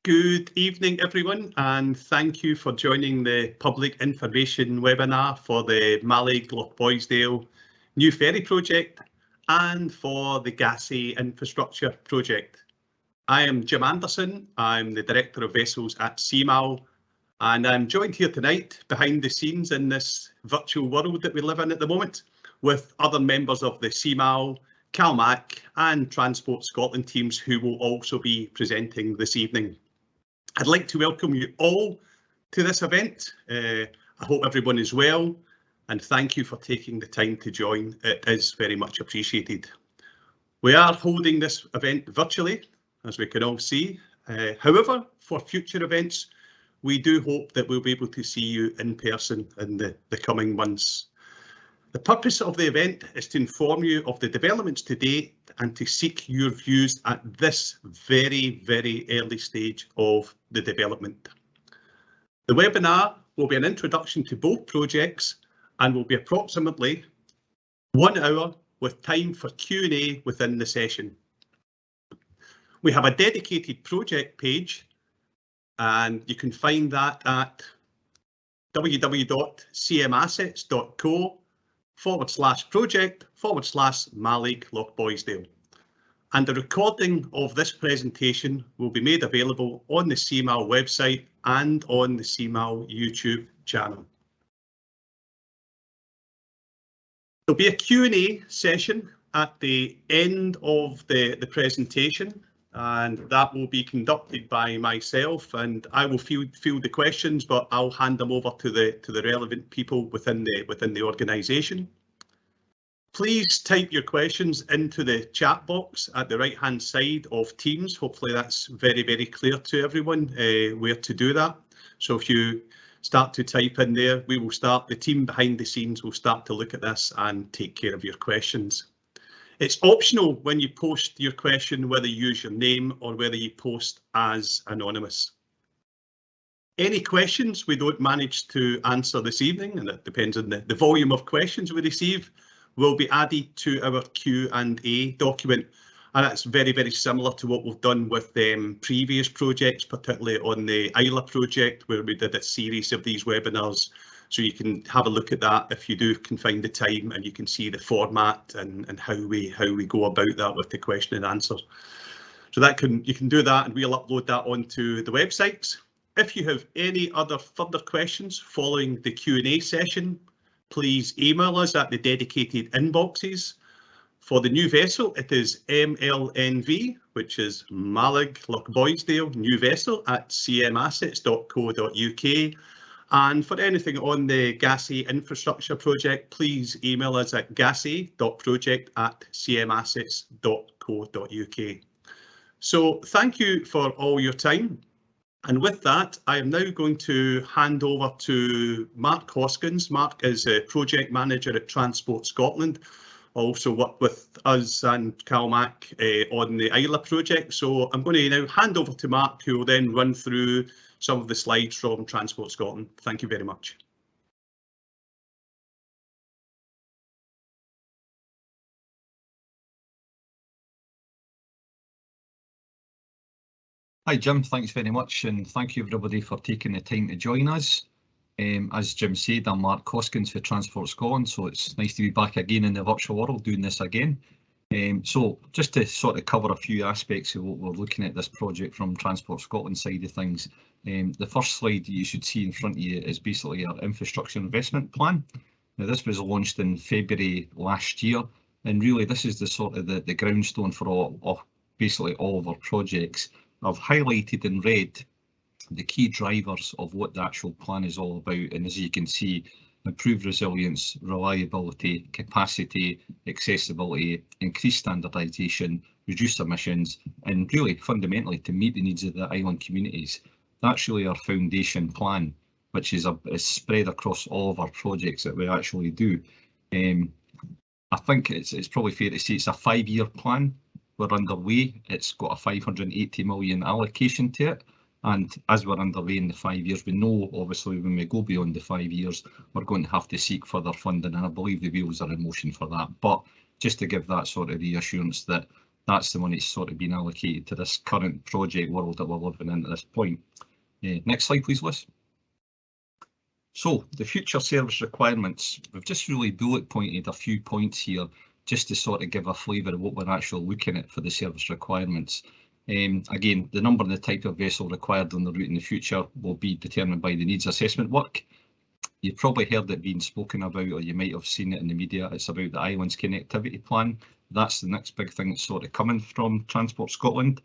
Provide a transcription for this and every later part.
Good evening, everyone, and thank you for joining the public information webinar for the Mallaig Lochboisdale new ferry project and for the Gassy infrastructure project. I am Jim Anderson. I'm the Director of Vessels at CMAL, and I'm joined here tonight behind the scenes in this virtual world that we live in at the moment with other members of the CMAL, CalMac and Transport Scotland teams who will also be presenting this evening. I'd like to welcome you all to this event. I hope everyone is well and thank you for taking the time to join. It is very much appreciated. We are holding this event virtually, as we can all see. However, for future events, we do hope that we'll be able to see you in person in the coming months. The purpose of the event is to inform you of the developments to date and to seek your views at this very, very early stage of the development. The webinar will be an introduction to both projects and will be approximately 1 hour with time for Q&A within the session. We have a dedicated project page and you can find that at www.cmassets.co/project/Mallaig Lochboisdale. And the recording of this presentation will be made available on the CMAL website and on the CMAL YouTube channel. There'll be a Q&A session at the end of the presentation, and that will be conducted by myself, and I will field the questions, but I'll hand them over to the relevant people within the organisation. Please type your questions into the chat box at the right hand side of Teams. Hopefully that's very, very clear to everyone where to do that. So if you start to type in there, the team behind the scenes will start to look at this and take care of your questions. It's optional when you post your question whether you use your name or whether you post as anonymous. Any questions we don't manage to answer this evening, and that depends on the volume of questions we receive, will be added to our Q&A document. And that's very, very similar to what we've done with previous projects, particularly on the Isla project, where we did a series of these webinars. So you can have a look at that if you can find the time, and you can see the format and how we go about that with the question and answer. So you can do that, and we'll upload that onto the websites. If you have any other further questions following the Q&A session, please email us at the dedicated inboxes. For the new vessel, it is MLNV, which is Mallaig Lochboisdale new vessel at cmassets.co.uk. And for anything on the Gassy infrastructure project, please email us at gassy.project@cmassets.co.uk. So thank you for all your time. And with that, I am now going to hand over to Mark Hoskins. Mark is a project manager at Transport Scotland. Also worked with us and CalMac on the Isla project. So I'm going to now hand over to Mark, who will then run through some of the slides from Transport Scotland. Thank you very much. Hi Jim, thanks very much, and thank you everybody for taking the time to join us. As Jim said, I'm Mark Hoskins for Transport Scotland, so it's nice to be back again in the virtual world doing this again. So just to sort of cover a few aspects of what we're looking at this project from Transport Scotland side of things. The first slide you should see in front of you is basically our infrastructure investment plan. Now this was launched in February last year, and really this is the sort of the groundstone for basically all of our projects. I've highlighted in red the key drivers of what the actual plan is all about, and as you can see, improved resilience, reliability, capacity, accessibility, increased standardisation, reduced emissions, and really fundamentally to meet the needs of the island communities. That's really our foundation plan, which is spread across all of our projects that we actually do. I think it's probably fair to say it's a 5-year plan. We're underway. It's got a 580 million allocation to it. And as we're underway in the 5 years, we know obviously when we go beyond the 5 years, we're going to have to seek further funding, and I believe the wheels are in motion for that. But just to give that sort of reassurance that that's the money that's sort of been allocated to this current project world that we're living in at this point. Next slide, please, Liz. So the future service requirements, we've just really bullet pointed a few points here just to sort of give a flavour of what we're actually looking at for the service requirements. Again, the number and the type of vessel required on the route in the future will be determined by the needs assessment work. You've probably heard it being spoken about, or you might have seen it in the media. It's about the Iowans connectivity plan. That's the next big thing that's sort of coming from Transport Scotland.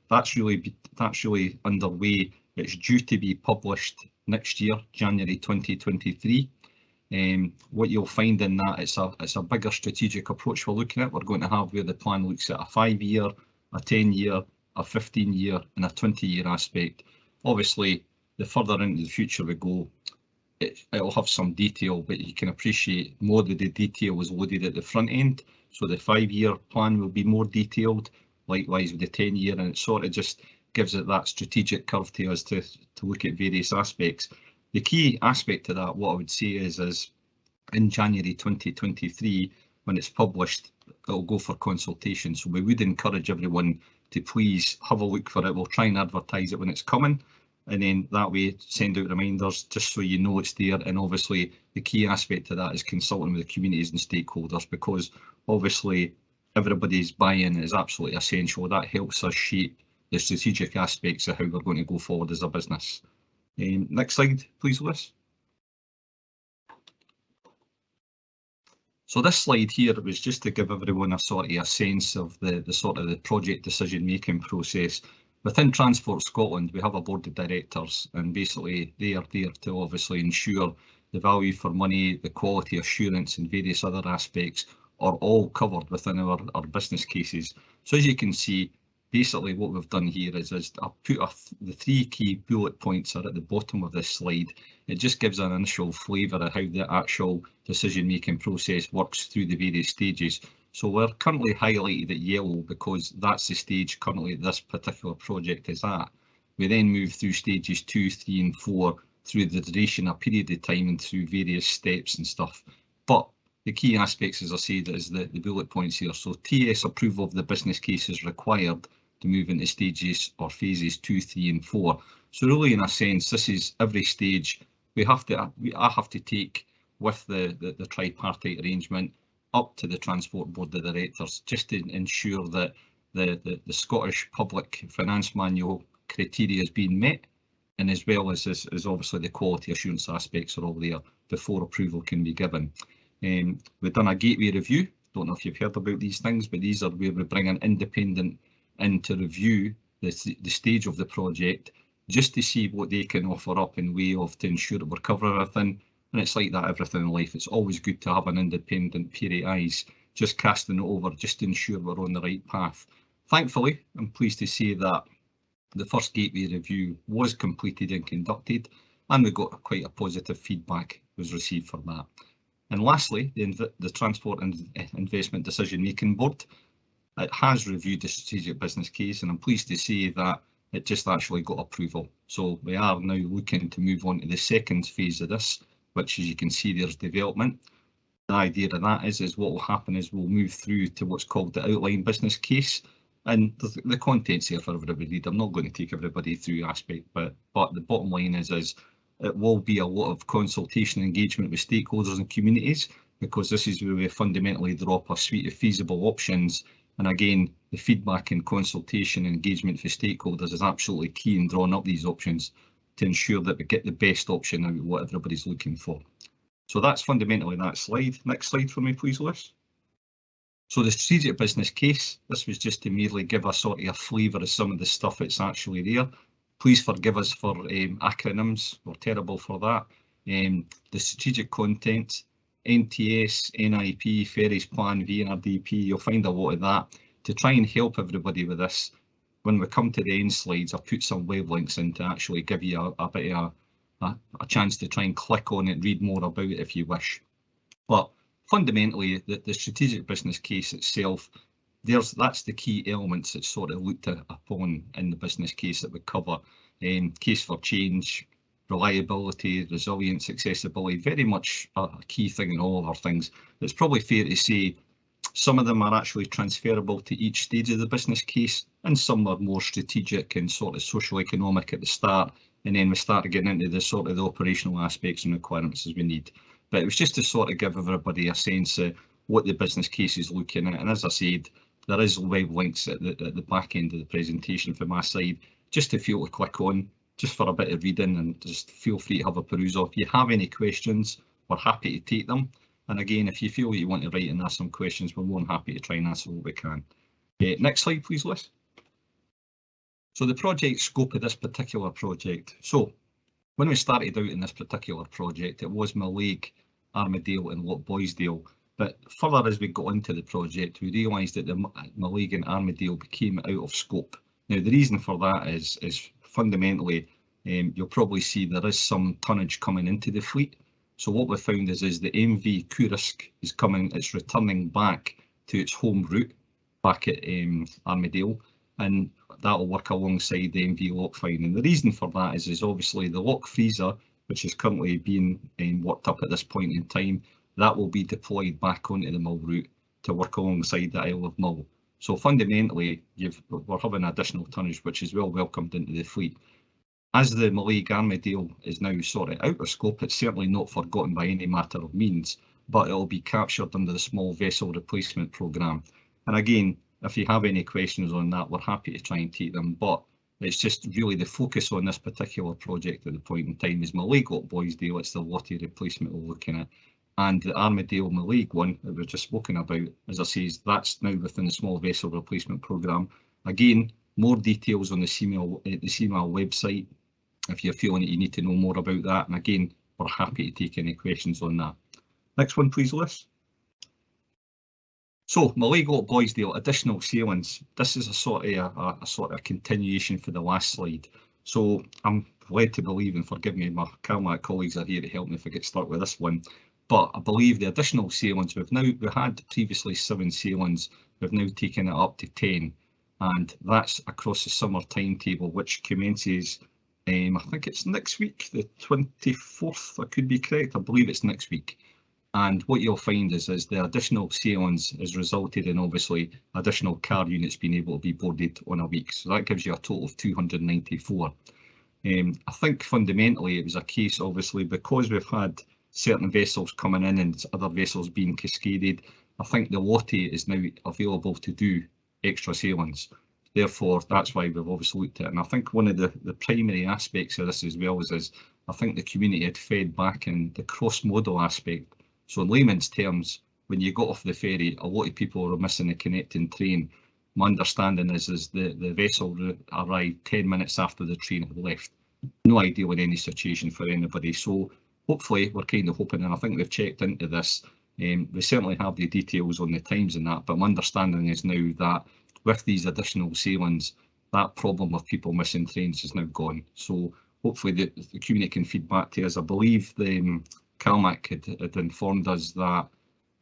That's really underway. It's due to be published next year, January 2023. What you'll find in that, it's a bigger strategic approach we're looking at. We're going to have where the plan looks at a 5-year, a 10-year, a 15-year and a 20-year aspect. Obviously, the further into the future we go, it'll have some detail, but you can appreciate more of the detail is loaded at the front end. So the 5-year plan will be more detailed, likewise with the 10-year, and it sort of just gives it that strategic curve to us to look at various aspects. The key aspect to that, what I would say is in January 2023, when it's published, it'll go for consultation. So we would encourage everyone to please have a look for it. We'll try and advertise it when it's coming, and then that way send out reminders just so you know it's there. And obviously the key aspect to that is consulting with the communities and stakeholders, because obviously everybody's buy-in is absolutely essential. That helps us shape the strategic aspects of how we're going to go forward as a business. Next slide, please, Liz. So this slide here was just to give everyone a sort of a sense of the project decision making process. Within Transport Scotland, we have a board of directors, and basically they are there to obviously ensure the value for money, the quality assurance and various other aspects are all covered within our business cases. So as you can see, basically what we've done here is I put the 3 key bullet points are at the bottom of this slide. It just gives an initial flavour of how the actual decision making process works through the various stages. So we're currently highlighted at yellow because that's the stage currently this particular project is at. We then move through stages 2, 3 and 4 through the duration, a period of time and through various steps and stuff. But the key aspects, as I said, is the bullet points here. So TS approval of the business case is required to move into stages or phases 2, 3 and 4. So really, in a sense, this is every stage I have to take with the tripartite arrangement up to the Transport Board of Directors, just to ensure that the Scottish Public Finance Manual criteria is being met, and as well as obviously the quality assurance aspects are all there before approval can be given. We've done a gateway review. Don't know if you've heard about these things, but these are where we bring an independent in to review the stage of the project, just to see what they can offer up in way of to ensure that we're covering everything. And it's like that everything in life. It's always good to have an independent pair of eyes just casting it over, just to ensure we're on the right path. Thankfully, I'm pleased to say that the first gateway review was completed and conducted, and we got quite a positive feedback was received for that. And lastly, the Transport and Investment Decision Making Board, it has reviewed the strategic business case, and I'm pleased to say that it just actually got approval. So we are now looking to move on to the second phase of this, which, as you can see, there's development. The idea of that is what will happen is we'll move through to what's called the outline business case, and the contents here for everybody to read. I'm not going to take everybody through aspect, but the bottom line is it will be a lot of consultation engagement with stakeholders and communities, because this is where we fundamentally drop a suite of feasible options. And again, the feedback and consultation and engagement for stakeholders is absolutely key in drawing up these options to ensure that we get the best option out of what everybody's looking for. So that's fundamentally that slide. Next slide for me, please, Liz. So the strategic business case, this was just to merely give us sort of a flavour of some of the stuff that's actually there. Please forgive us for acronyms, we're terrible for that. The strategic content, NTS, NIP, Ferries Plan, VNRDP, you'll find a lot of that. To try and help everybody with this, when we come to the end slides, I'll put some web links in to actually give you a bit of a chance to try and click on it, read more about it if you wish. But fundamentally, the strategic business case itself, that's the key elements that sort of looked upon in the business case that we cover. Case for change, reliability, resilience, accessibility, very much a key thing in all of our things. It's probably fair to say Some of them are actually transferable to each stage of the business case, and some are more strategic and sort of socio-economic at the start, and then we start getting into the sort of the operational aspects and requirements as we need. But it was just to sort of give everybody a sense of what the business case is looking at, and as I said, there is web links at the back end of the presentation from my side, just to feel to click on, just for a bit of reading, and just feel free to have a perusal. If you have any questions, we're happy to take them. And again, if you feel you want to write and ask some questions, we're more than happy to try and answer what we can. Next slide, please, Liz. So the project scope of this particular project. So when we started out in this particular project, it was Mallaig, Armadale and Lochboisdale. But further as we got into the project, we realised that the Mallaig and Armadale became out of scope. Now, the reason for that is fundamentally, you'll probably see there is some tonnage coming into the fleet. So what we found is the MV Kurisk is coming, it's returning back to its home route back at Armadale, and that will work alongside the MV Lochfine. And the reason for that is obviously the Loch Freezer, which is currently being worked up at this point in time, that will be deployed back onto the Mull route to work alongside the Isle of Mull. So fundamentally, we're having additional tonnage, which is well welcomed into the fleet. As the Mallaig Armadale is now sort of out of scope, it's certainly not forgotten by any matter of means, but it will be captured under the small vessel replacement programme. And again, if you have any questions on that, we're happy to try and take them, but it's just really the focus on this particular project at the point in time is Mallaig Lochboisdale. It's the Lottie replacement we're looking at. And the Armadale Mallaig one that we've just spoken about, as I say, that's now within the small vessel replacement programme. Again, more details on the CMAL website if you're feeling that you need to know more about that. And again, we're happy to take any questions on that. Next one, please, Liz. So Mallaig Lochboisdale, additional sailings. This is a sort of continuation for the last slide. So I'm led to believe, and forgive me, my CalMac colleagues are here to help me if I get stuck with this one. But I believe the additional sailings, we had previously 7 sailings, we've now taken it up to 10, and that's across the summer timetable, which commences, I think it's next week, the 24th, I could be correct, I believe it's next week. And what you'll find is the additional sailings has resulted in obviously additional car units being able to be boarded on a week, so that gives you a total of 294. I think fundamentally it was a case, obviously, because we've had certain vessels coming in and other vessels being cascaded, I think the Lottie is now available to do extra sailings. Therefore, that's why we've obviously looked at it. And I think one of the primary aspects of this as well is I think the community had fed back in the cross-modal aspect. So in layman's terms, when you got off the ferry, a lot of people were missing the connecting train. My understanding is the vessel arrived 10 minutes after the train had left. No ideal in any situation for anybody. So hopefully we're kind of hoping, and I think we've checked into this, we certainly have the details on the times and that, but my understanding is now that with these additional sailings, that problem of people missing trains is now gone. So hopefully the community can feed back to us. I believe the CalMac had informed us that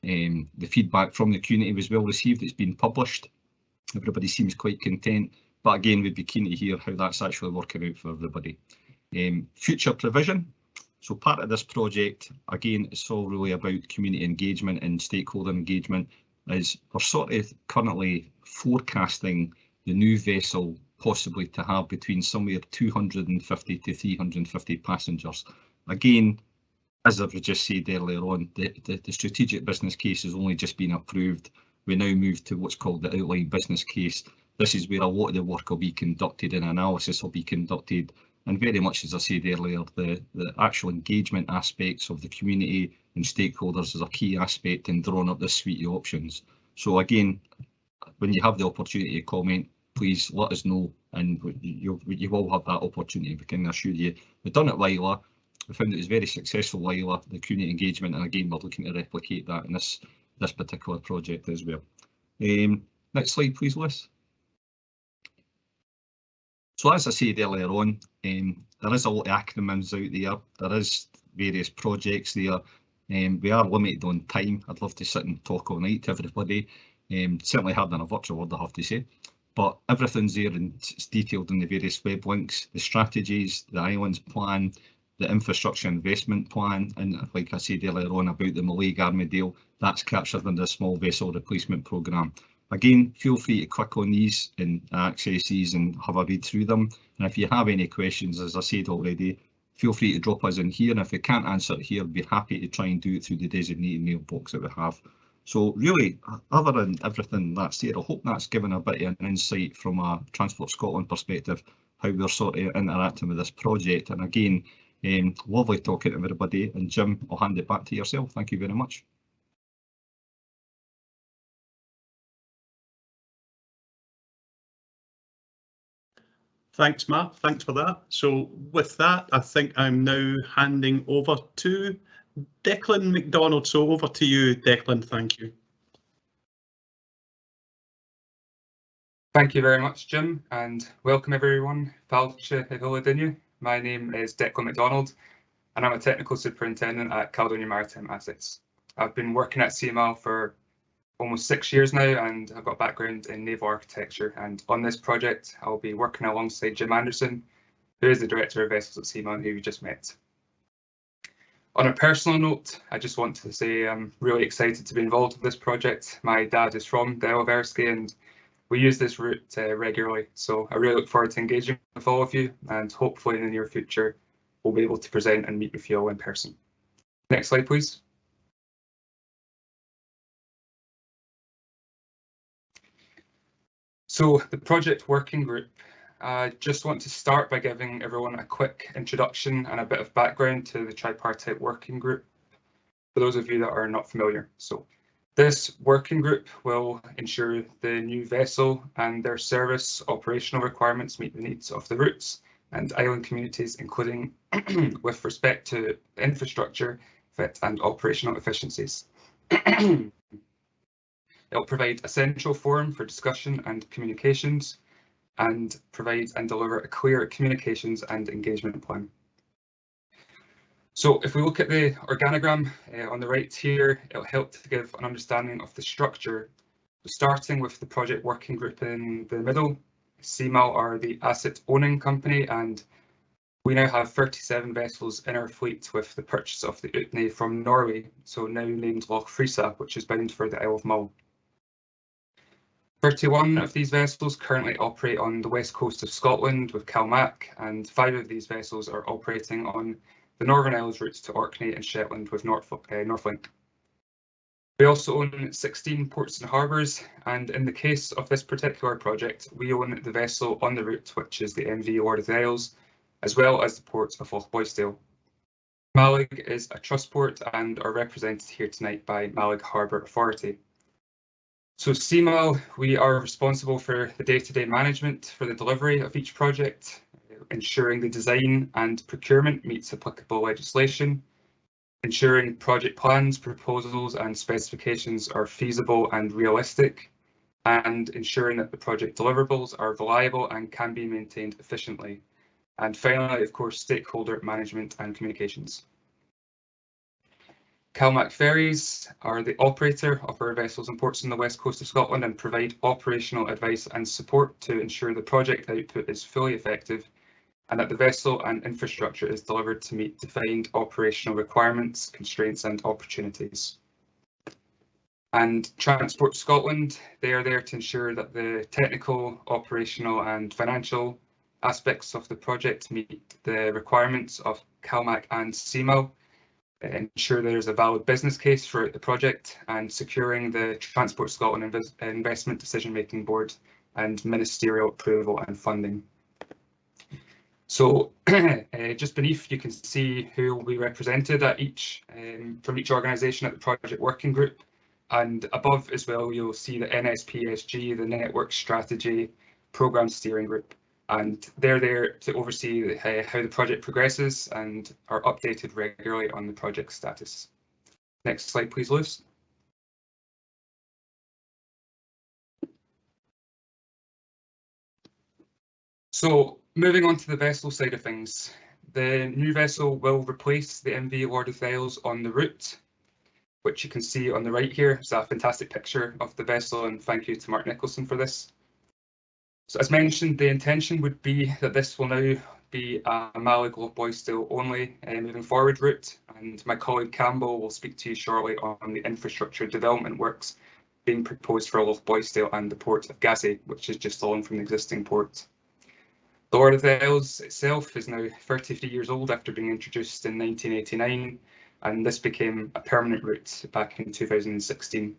the feedback from the community was well received. It's been published. Everybody seems quite content, but again, we'd be keen to hear how that's actually working out for everybody. Future provision. So part of this project, again, it's all really about community engagement and stakeholder engagement. Is we're sort of currently forecasting the new vessel possibly to have between somewhere 250 to 350 passengers. Again, as I've just said earlier on, the strategic business case has only just been approved. We now move to what's called the outline business case. This is where a lot of the work will be conducted and analysis will be conducted. And very much, as I said earlier, the actual engagement aspects of the community and stakeholders is a key aspect in drawing up this suite of options. So again, when you have the opportunity to comment, please let us know, and you will have that opportunity. We can assure you. We've done it with Isla. We found it was very successful with Isla, the community engagement, and again, we're looking to replicate that in this particular project as well. Next slide, please, Liz. So as I said earlier on, there is a lot of acronyms out there. There is various projects there. We are limited on time. I'd love to sit and talk all night to everybody. Certainly harder than a virtual word, I have to say. But everything's there and it's detailed in the various web links, the strategies, the Iowans plan, the infrastructure investment plan, and like I said earlier on about the Mallaig Armadale, that's captured in the small vessel replacement programme. Again, feel free to click on these and access these and have a read through them. And if you have any questions, as I said already, feel free to drop us in here. And if we can't answer it here, be happy to try and do it through the designated mailbox that we have. So really, other than everything that's there, I hope that's given a bit of an insight from a Transport Scotland perspective, how we're sort of interacting with this project. And again, lovely talking to everybody. And Jim, I'll hand it back to yourself. Thank you very much. Thanks, Matt. Thanks for that. So with that, I think I'm now handing over to Declan MacDonald. So over to you, Declan. Thank you. Thank you very much, Jim, and welcome everyone. My name is Declan MacDonald, and I'm a Technical Superintendent at Caledonia Maritime Assets. I've been working at CMAL for almost 6 years now, and I've got a background in naval architecture. And on this project, I'll be working alongside Jim Anderson, who is the Director of Vessels at CMAL, who we just met. On a personal note, I just want to say I'm really excited to be involved with this project. My dad is from the Isle of Erskine, and we use this route regularly, so I really look forward to engaging with all of you, and hopefully in the near future we'll be able to present and meet with you all in person. Next slide, please. So the project working group, I just want to start by giving everyone a quick introduction and a bit of background to the tripartite working group, for those of you that are not familiar. So this working group will ensure the new vessel and their service operational requirements meet the needs of the routes and island communities, including with respect to infrastructure, fit and operational efficiencies. It'll provide a central forum for discussion and communications, and provide and deliver a clear communications and engagement plan. So if we look at the organogram on the right here, it'll help to give an understanding of the structure. Starting with the project working group in the middle, CMAL are the asset owning company, and we now have 37 vessels in our fleet with the purchase of the Utne from Norway, so now named Lochboisdale, which is bound for the Isle of Mull. 31 of these vessels currently operate on the west coast of Scotland with Calmac, and 5 of these vessels are operating on the Northern Isles routes to Orkney and Shetland with Northlink. We also own 16 ports and harbours, and in the case of this particular project, we own the vessel on the route, which is the MV Lord of the Isles, as well as the port of Lochboisdale. Mallaig is a trust port and are represented here tonight by Mallaig Harbour Authority. So CMAL, we are responsible for the day-to-day management for the delivery of each project, ensuring the design and procurement meets applicable legislation, ensuring project plans, proposals and specifications are feasible and realistic, and ensuring that the project deliverables are reliable and can be maintained efficiently. And finally, of course, stakeholder management and communications. Calmac Ferries are the operator of our vessels and ports on the west coast of Scotland and provide operational advice and support to ensure the project output is fully effective and that the vessel and infrastructure is delivered to meet defined operational requirements, constraints and opportunities. And Transport Scotland, they are there to ensure that the technical, operational and financial aspects of the project meet the requirements of Calmac and CMAL, ensure there is a valid business case for the project, and securing the Transport Scotland Investment Decision Making Board and ministerial approval and funding. So just beneath you can see who will be represented at from each organisation at the project working group, and above as well you'll see the NSPSG, the Network Strategy Programme Steering Group. And they're there to oversee how the project progresses and are updated regularly on the project status. Next slide, please, Lewis. So moving on to the vessel side of things, the new vessel will replace the MV Lord of the Isles on the route, which you can see on the right here. It's a fantastic picture of the vessel, and thank you to Mark Nicholson for this. So as mentioned, the intention would be that this will now be a Mallaig Lochboisdale only moving forward route, and my colleague Campbell will speak to you shortly on the infrastructure development works being proposed for Lochboisdale and the port of Gassy, which is just along from the existing port. The Lord of the Isles itself is now 33 years old after being introduced in 1989, and this became a permanent route back in 2016.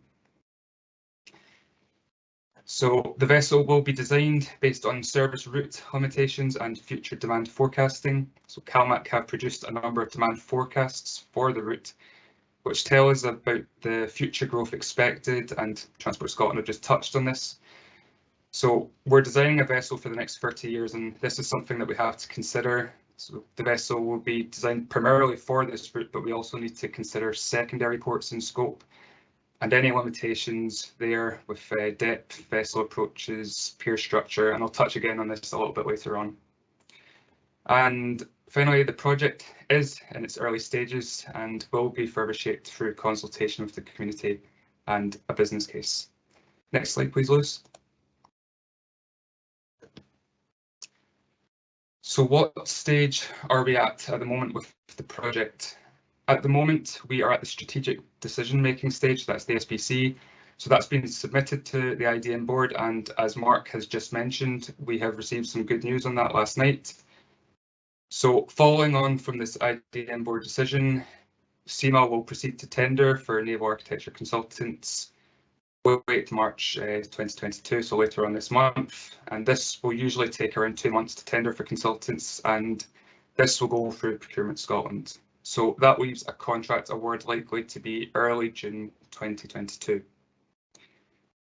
So the vessel will be designed based on service route limitations and future demand forecasting. So CalMac have produced a number of demand forecasts for the route, which tell us about the future growth expected, and Transport Scotland have just touched on this. So we're designing a vessel for the next 30 years, and this is something that we have to consider. So the vessel will be designed primarily for this route, but we also need to consider secondary ports in scope and any limitations there with depth, vessel approaches, pier structure, and I'll touch again on this a little bit later on. And finally, the project is in its early stages and will be further shaped through consultation with the community and a business case. Next slide, please, Lewis. So what stage are we at the moment with the project? At the moment, we are at the strategic decision-making stage, that's the SPC. So that's been submitted to the IDM board, and as Mark has just mentioned, we have received some good news on that last night. So following on from this IDM board decision, CMA will proceed to tender for naval architecture consultants. We'll wait to March 2022, so later on this month, and this will usually take around 2 months to tender for consultants, and this will go through Procurement Scotland. So that leaves a contract award likely to be early June 2022.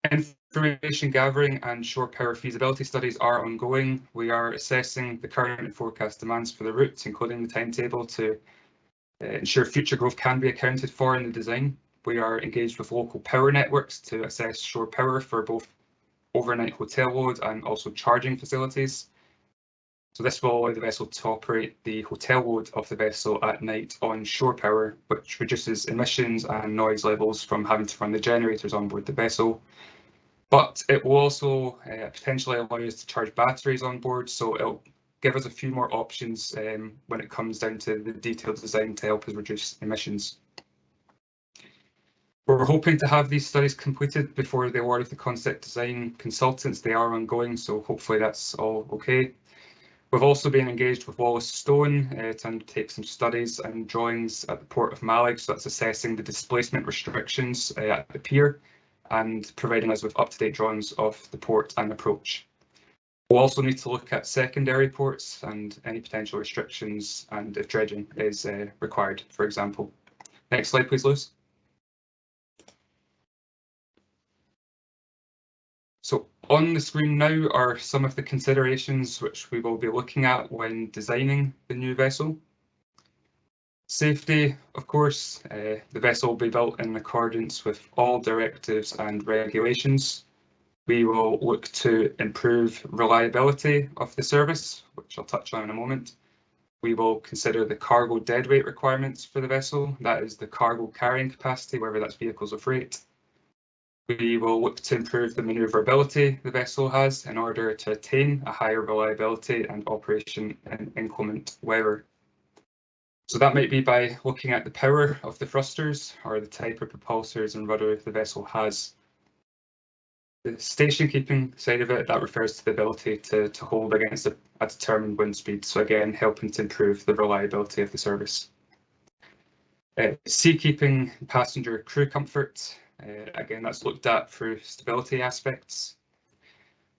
Information gathering and shore power feasibility studies are ongoing. We are assessing the current and forecast demands for the route, including the timetable, to ensure future growth can be accounted for in the design. We are engaged with local power networks to assess shore power for both overnight hotel load and also charging facilities. So this will allow the vessel to operate the hotel load of the vessel at night on shore power, which reduces emissions and noise levels from having to run the generators on board the vessel. But it will also potentially allow us to charge batteries on board, so it'll give us a few more options when it comes down to the detailed design to help us reduce emissions. We're hoping to have these studies completed before the award of the concept design consultants. They are ongoing, so hopefully that's all okay. We've also been engaged with Wallace Stone to undertake some studies and drawings at the port of Mallaig, so that's assessing the displacement restrictions at the pier and providing us with up-to-date drawings of the port and approach. We'll also need to look at secondary ports and any potential restrictions and if dredging is required, for example. Next slide, please, Lewis. So on the screen now are some of the considerations which we will be looking at when designing the new vessel. Safety, of course, the vessel will be built in accordance with all directives and regulations. We will look to improve reliability of the service, which I'll touch on in a moment. We will consider the cargo deadweight requirements for the vessel, that is the cargo carrying capacity, whether that's vehicles or freight. We will look to improve the manoeuvrability the vessel has in order to attain a higher reliability and operation in inclement weather. So that might be by looking at the power of the thrusters or the type of propulsors and rudder the vessel has. The station keeping side of it, that refers to the ability to hold against a determined wind speed, so again helping to improve the reliability of the service. Sea keeping, passenger crew comfort, again that's looked at through stability aspects.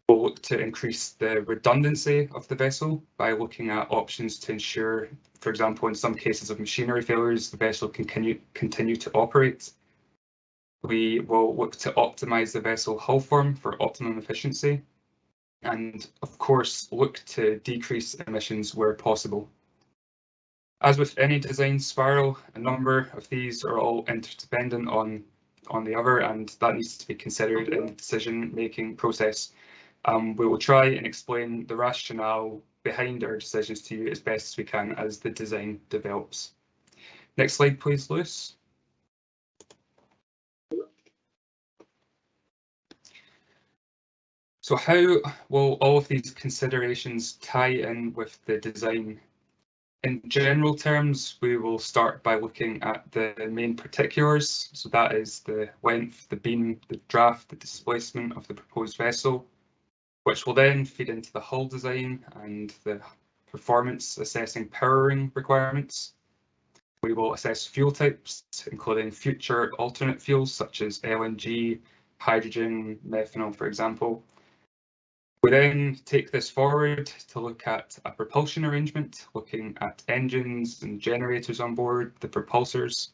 We'll look to increase the redundancy of the vessel by looking at options to ensure, for example, in some cases of machinery failures, the vessel can continue to operate. We will look to optimise the vessel hull form for optimum efficiency, and of course look to decrease emissions where possible. As with any design spiral, a number of these are all interdependent on the other, and that needs to be considered in the decision-making process. We will try and explain the rationale behind our decisions to you as best as we can as the design develops. Next slide, please, Lewis. So how will all of these considerations tie in with the design? In general terms, we will start by looking at the main particulars. So that is the length, the beam, the draft, the displacement of the proposed vessel, which will then feed into the hull design and the performance assessing powering requirements. We will assess fuel types, including future alternate fuels such as LNG, hydrogen, methanol, for example. We then take this forward to look at a propulsion arrangement, looking at engines and generators on board, the propulsors.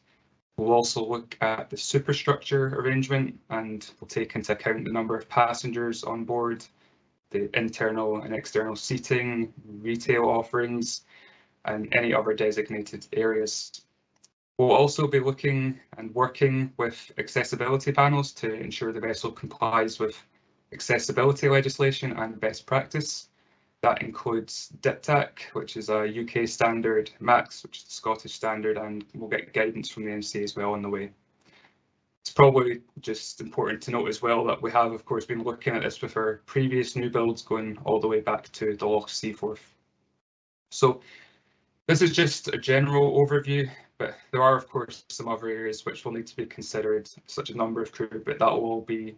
We'll also look at the superstructure arrangement, and we'll take into account the number of passengers on board, the internal and external seating, retail offerings, and any other designated areas. We'll also be looking and working with accessibility panels to ensure the vessel complies with accessibility legislation and best practice. That includes DIPTAC, which is a UK standard, MAX, which is the Scottish standard, and we'll get guidance from the MC as well on the way. It's probably just important to note as well that we have, of course, been looking at this with our previous new builds going all the way back to the Loch Seaforth. So this is just a general overview, but there are, of course, some other areas which will need to be considered, such as number of crew, but that will all be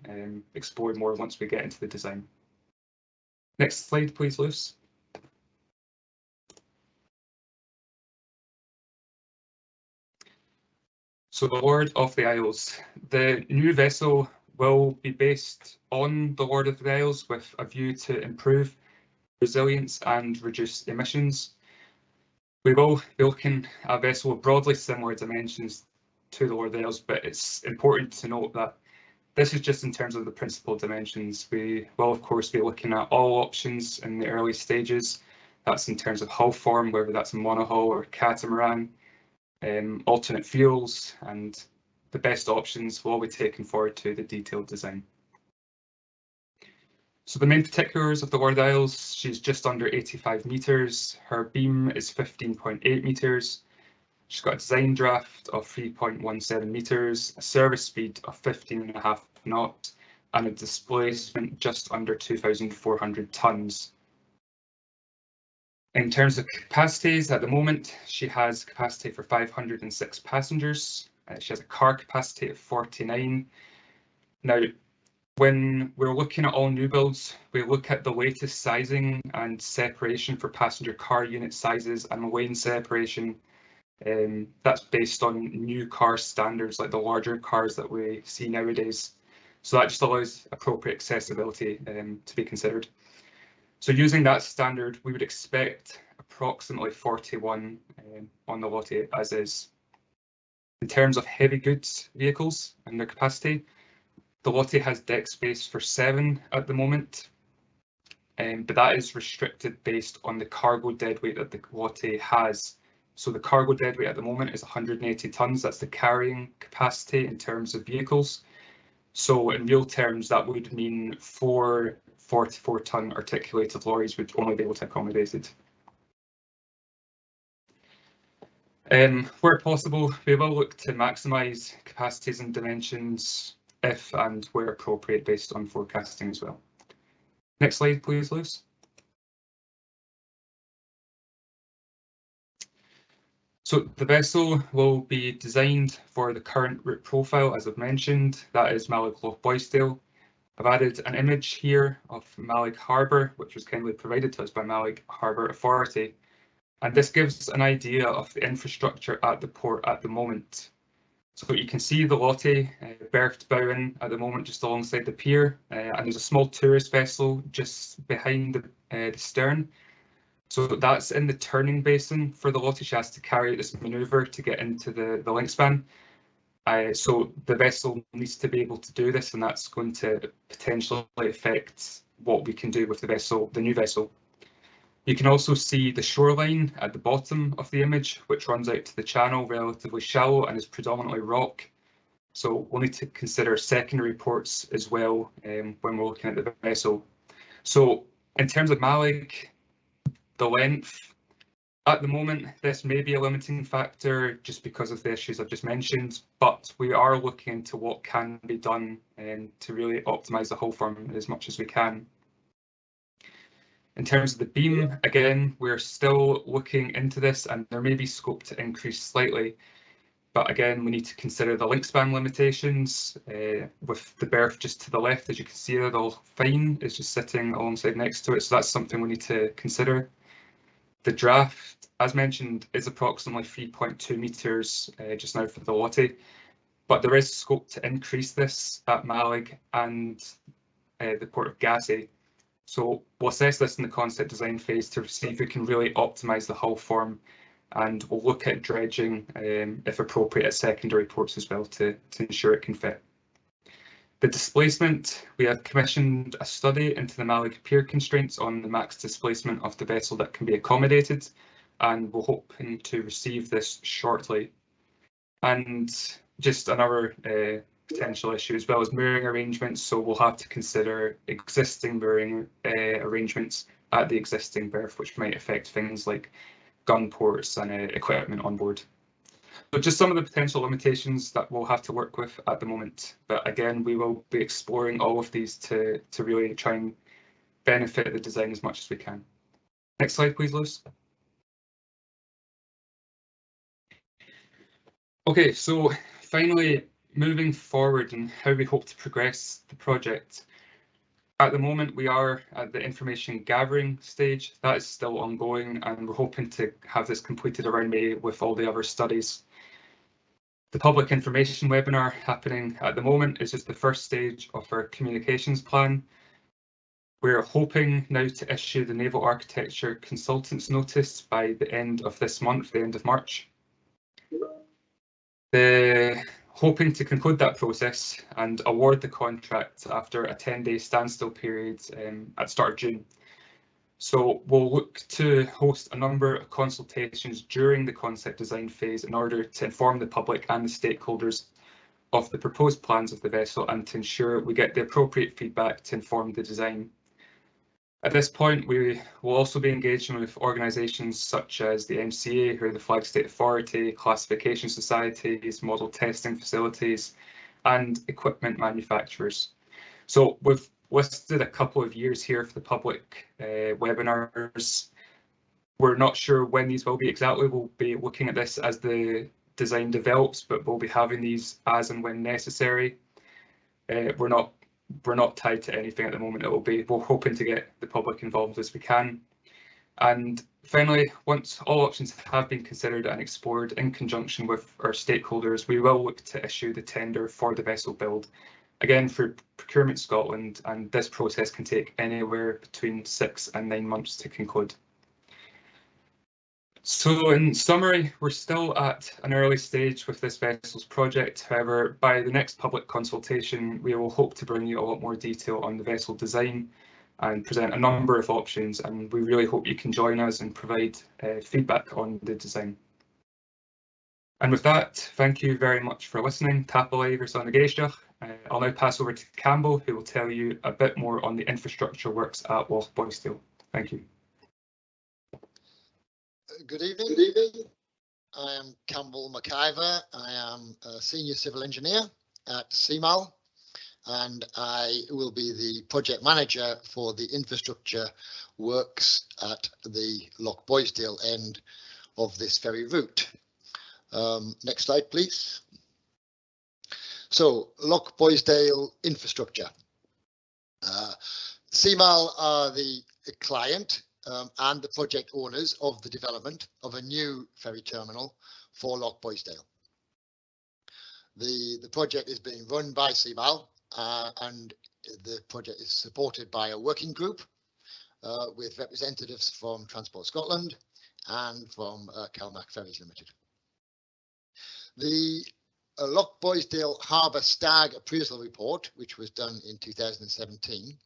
explored more once we get into the design. Next slide, please, Luce. So the Lord of the Isles. The new vessel will be based on the Lord of the Isles with a view to improve resilience and reduce emissions. We will be looking at a vessel with broadly similar dimensions to the Lord of the Isles, but it's important to note that this is just in terms of the principal dimensions. We will, of course, be looking at all options in the early stages. That's in terms of hull form, whether that's a monohull or catamaran, alternate fuels, and the best options will all be taken forward to the detailed design. So the main particulars of the Lord of the Isles, she's just under 85 metres, her beam is 15.8 metres, she's got a design draft of 3.17 metres, a service speed of 15.5 knots, and a displacement just under 2,400 tonnes. In terms of capacities, at the moment, she has capacity for 506 passengers. She has a car capacity of 49. Now, when we're looking at all new builds, we look at the latest sizing and separation for passenger car unit sizes and lane separation. That's based on new car standards like the larger cars that we see nowadays. So that just allows appropriate accessibility to be considered. So using that standard, we would expect approximately 41 on the Lotte as is. In terms of heavy goods vehicles and their capacity, the Lotte has deck space for 7 at the moment, but that is restricted based on the cargo deadweight that the Lotte has. So the cargo deadweight at the moment is 180 tonnes. That's the carrying capacity in terms of vehicles. So in real terms, that would mean 4 44-tonne articulated lorries would only be able to accommodate it. Where possible, we will look to maximise capacities and dimensions if and where appropriate based on forecasting as well. Next slide, please, Luce. So the vessel will be designed for the current route profile, as I've mentioned, that is Mallaig Lochboisdale. I've added an image here of Mallaig Harbour, which was kindly provided to us by Mallaig Harbour Authority. And this gives an idea of the infrastructure at the port at the moment. So you can see the Lotte berthed bow in at the moment just alongside the pier, and there's a small tourist vessel just behind the stern. So that's in the turning basin for the Lotte. She has to carry this manoeuvre to get into the link span. So the vessel needs to be able to do this, and that's going to potentially affect what we can do with the vessel, the new vessel. You can also see the shoreline at the bottom of the image, which runs out to the channel, relatively shallow and is predominantly rock. So we'll need to consider secondary ports as well when we're looking at the vessel. So in terms of Mallaig, the length, at the moment, this may be a limiting factor just because of the issues I've just mentioned, but we are looking into what can be done to really optimise the hull form as much as we can. In terms of the beam, again, we're still looking into this and there may be scope to increase slightly. But again, we need to consider the link span limitations with the berth just to the left. As you can see, they're all fine. It's just sitting alongside next to it. So that's something we need to consider. The draft, as mentioned, is approximately 3.2 metres just now for the Lottie. But there is scope to increase this at Mallaig and the port of Gassy. So we'll assess this in the concept design phase to see if we can really optimise the hull form, and we'll look at dredging if appropriate at secondary ports as well to ensure it can fit. The displacement, we have commissioned a study into the Mallaig pier constraints on the max displacement of the vessel that can be accommodated, and we're hoping to receive this shortly. And just another potential issue as well as mooring arrangements, so we'll have to consider existing mooring arrangements at the existing berth, which might affect things like gun ports and equipment on board. So just some of the potential limitations that we'll have to work with at the moment, but again we will be exploring all of these to really try and benefit the design as much as we can. Next slide please, Lewis. Okay, so finally moving forward and how we hope to progress the project. At the moment, we are at the information gathering stage. That is still ongoing, and we're hoping to have this completed around May with all the other studies. The public information webinar happening at the moment is just the first stage of our communications plan. We're hoping now to issue the Naval Architecture Consultants Notice by the end of this month, the end of March. Hoping to conclude that process and award the contract after a 10-day standstill period at the start of June. So we'll look to host a number of consultations during the concept design phase in order to inform the public and the stakeholders of the proposed plans of the vessel and to ensure we get the appropriate feedback to inform the design. At this point, we will also be engaging with organisations such as the MCA, who are the Flag State Authority, classification societies, model testing facilities, and equipment manufacturers. So we've listed a couple of years here for the public webinars. We're not sure when these will be exactly. We'll be looking at this as the design develops, but we'll be having these as and when necessary. We're not tied to anything at the moment. We're hoping to get the public involved as we can. And finally, once all options have been considered and explored in conjunction with our stakeholders, we will look to issue the tender for the vessel build, again through Procurement Scotland, and this process can take anywhere between 6 and 9 months to conclude. So in summary, we're still at an early stage with this vessel's project. However, by the next public consultation, we will hope to bring you a lot more detail on the vessel design and present a number of options, and we really hope you can join us and provide feedback on the design. And with that, thank you very much for listening. I'll now pass over to Campbell, who will tell you a bit more on the infrastructure works at Lochboisdale. Thank you. Good evening. I am Campbell McIver. I am a senior civil engineer at CMAL, and I will be the project manager for the infrastructure works at the Lochboisdale end of this ferry route. Next slide, please. So, Lochboisdale infrastructure. CMAL are the client and the project owners of the development of a new ferry terminal for Lochboisdale. The project is being run by CMAL and the project is supported by a working group with representatives from Transport Scotland and from Calmac Ferries Limited. The Lochboisdale Harbour Stag appraisal report, which was done in 2017,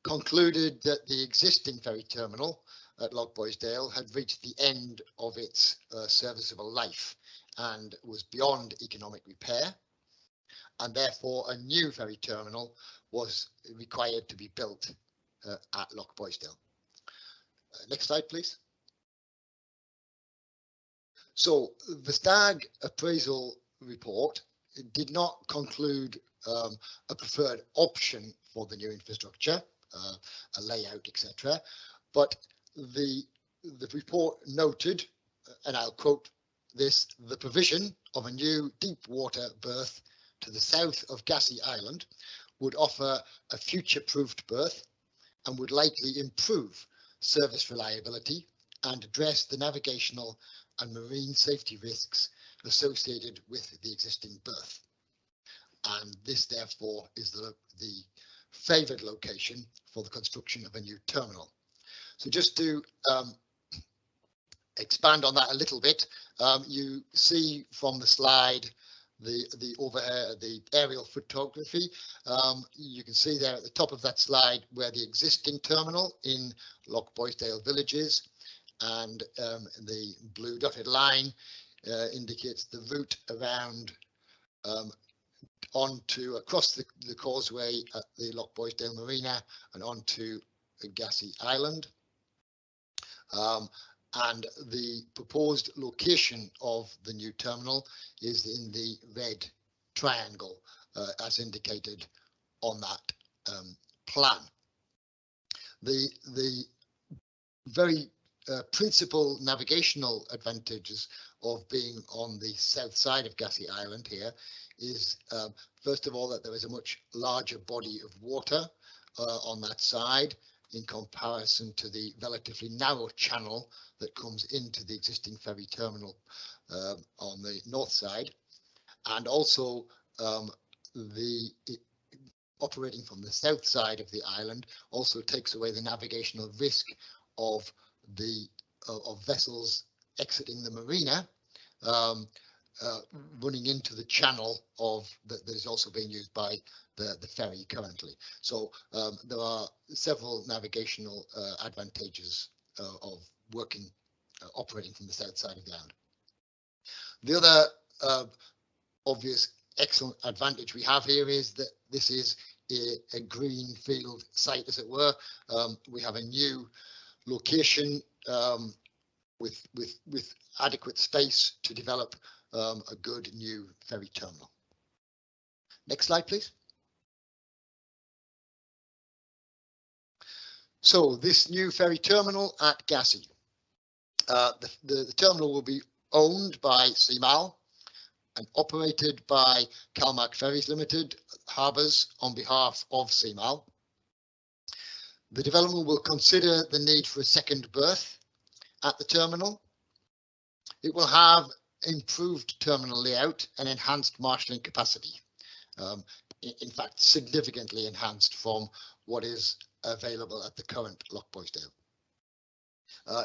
concluded that the existing ferry terminal at Lochboisdale had reached the end of its serviceable life and was beyond economic repair, and therefore a new ferry terminal was required to be built at Lochboisdale. Next slide, please. So the Stag appraisal report did not conclude a preferred option for the new infrastructure, a layout, etc., but the report noted, and I'll quote this, the provision of a new deep water berth to the south of Gassy Island would offer a future-proofed berth and would likely improve service reliability and address the navigational and marine safety risks associated with the existing berth. And this, therefore, is the favoured location for the construction of a new terminal. So just to expand on that a little bit, you see from the slide the aerial photography. You can see there at the top of that slide where the existing terminal in Lochboisdale village is, and the blue dotted line indicates the route around across the causeway at the Lochboisdale Marina and onto Gassy Island. And the proposed location of the new terminal is in the red triangle as indicated on that plan. The very principal navigational advantages of being on the south side of Gassy Island here is first of all that there is a much larger body of water on that side in comparison to the relatively narrow channel that comes into the existing ferry terminal on the north side, and also operating from the south side of the island also takes away the navigational risk of vessels exiting the marina running into the channel that is also being used by the ferry currently. So there are several navigational advantages of operating from the south side of the island. The other obvious excellent advantage we have here is that this is a green field site, as it were. We have a new location with adequate space to develop a good new ferry terminal. Next slide, please. So this new ferry terminal at Gassy. The terminal will be owned by CMAL and operated by Calmac Ferries Limited, Harbours, on behalf of CMAL. The development will consider the need for a second berth at the terminal. It will have improved terminal layout and enhanced marshalling capacity. In fact, significantly enhanced from what is available at the current Lochboisdale.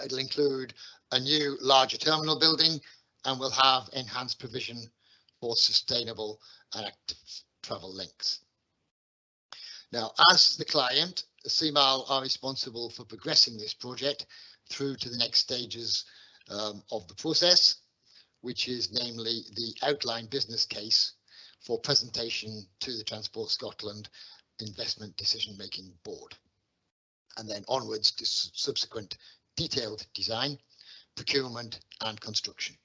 It'll include a new larger terminal building and will have enhanced provision for sustainable and active travel links. Now, as the client, CMAL are responsible for progressing this project through to the next stages of the process, which is namely the outline business case for presentation to the Transport Scotland Investment Decision Making Board, and then onwards to subsequent detailed design, procurement and construction.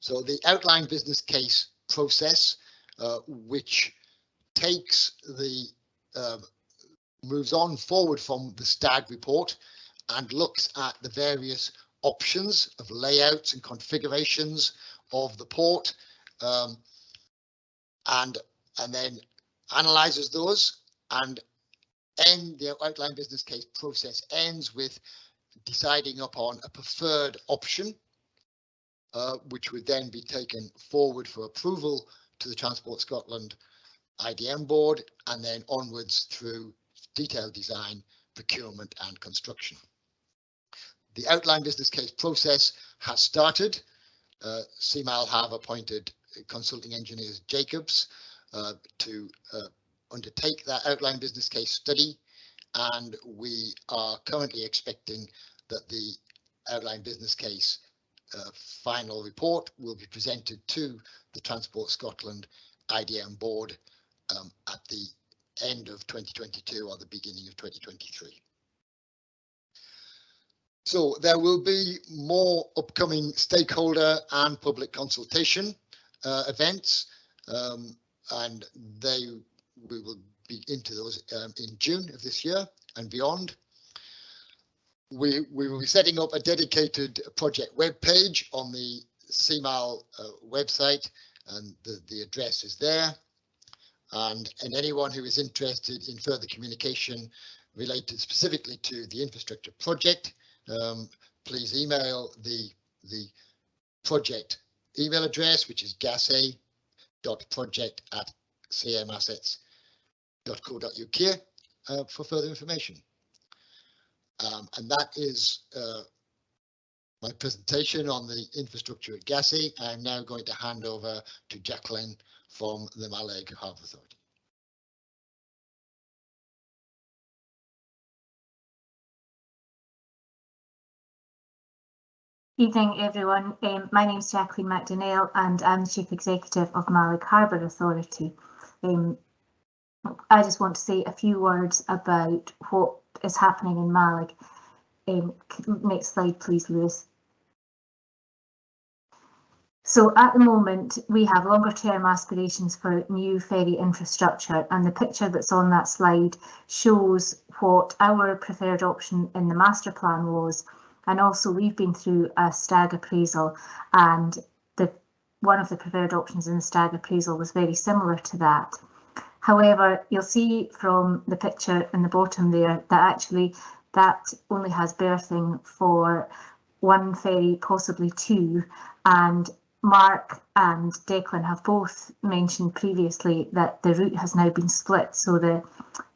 So the outline business case process, which takes moves on forward from the STAG report and looks at the various options of layouts and configurations of the port, and then analyzes those, and the outline business case process ends with deciding upon a preferred option, which would then be taken forward for approval to the Transport Scotland IDM board, and then onwards through detailed design, procurement and construction. The outline business case process has started. CMAL have appointed consulting engineers Jacobs to undertake that outline business case study, and we are currently expecting that the outline business case final report will be presented to the Transport Scotland IDM board at the end of 2022 or the beginning of 2023. So there will be more upcoming stakeholder and public consultation events, and we will be into those in June of this year and beyond. We will be setting up a dedicated project web page on the CMAL website, and the address is there. And anyone who is interested in further communication related specifically to the infrastructure project, please email the project email address, which is gassy.project@cmassets.co.uk for further information. And that is my presentation on the infrastructure at Gassy. I'm now going to hand over to Jacqueline from the Mallaig Harbour Authority. Evening, everyone. My name is Jacqueline McDonnell and I'm the Chief Executive of Mallaig Harbour Authority. I just want to say a few words about what is happening in Mallaig. Next slide, please, Lewis. So at the moment, we have longer term aspirations for new ferry infrastructure, and the picture that's on that slide shows what our preferred option in the master plan was. And also we've been through a stag appraisal, and one of the preferred options in the stag appraisal was very similar to that. However, you'll see from the picture in the bottom there that actually that only has berthing for one ferry, possibly two, and Mark and Declan have both mentioned previously that the route has now been split. So the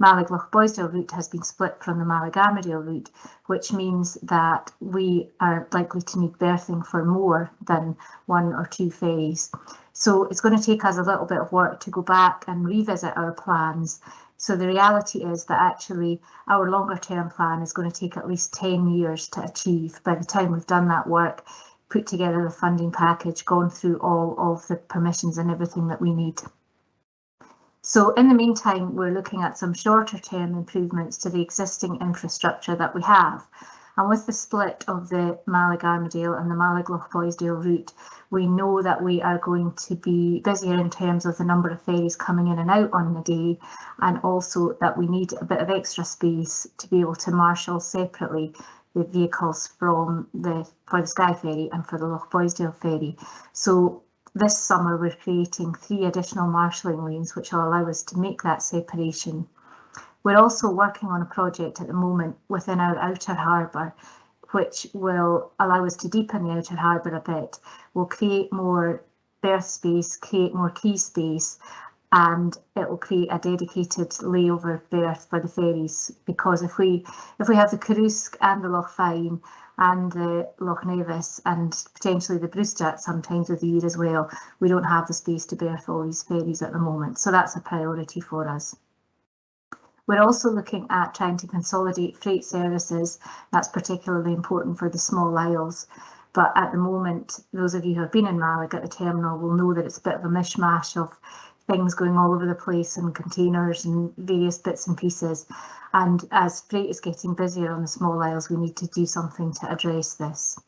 Mallaig Lochboisdale route has been split from the Mallaig Armadale route, which means that we are likely to need berthing for more than one or two ferries. So it's going to take us a little bit of work to go back and revisit our plans. So the reality is that actually our longer term plan is going to take at least 10 years to achieve by the time we've done that work, put together the funding package, gone through all of the permissions and everything that we need. So in the meantime, we're looking at some shorter term improvements to the existing infrastructure that we have. And with the split of the Mallaig Armadale and the Mallaig Lochboisdale route, we know that we are going to be busier in terms of the number of ferries coming in and out on the day, and also that we need a bit of extra space to be able to marshal separately the vehicles for the Skye ferry and for the Lochboisdale ferry. So this summer we're creating 3 additional marshalling lanes which will allow us to make that separation. We're also working on a project at the moment within our outer harbour, which will allow us to deepen the outer harbour a bit. We'll create more berth space, create more quay space, and it will create a dedicated layover berth for the ferries, because if we have the Carusk and the Loch Fyne and the Loch Nevis and potentially the Brewster sometimes of the year as well, we don't have the space to berth all these ferries at the moment, so that's a priority for us. We're also looking at trying to consolidate freight services. That's particularly important for the small isles. But at the moment, those of you who have been in Mallaig at the terminal will know that it's a bit of a mishmash of things going all over the place and containers and various bits and pieces. And as freight is getting busier on the small isles, we need to do something to address this.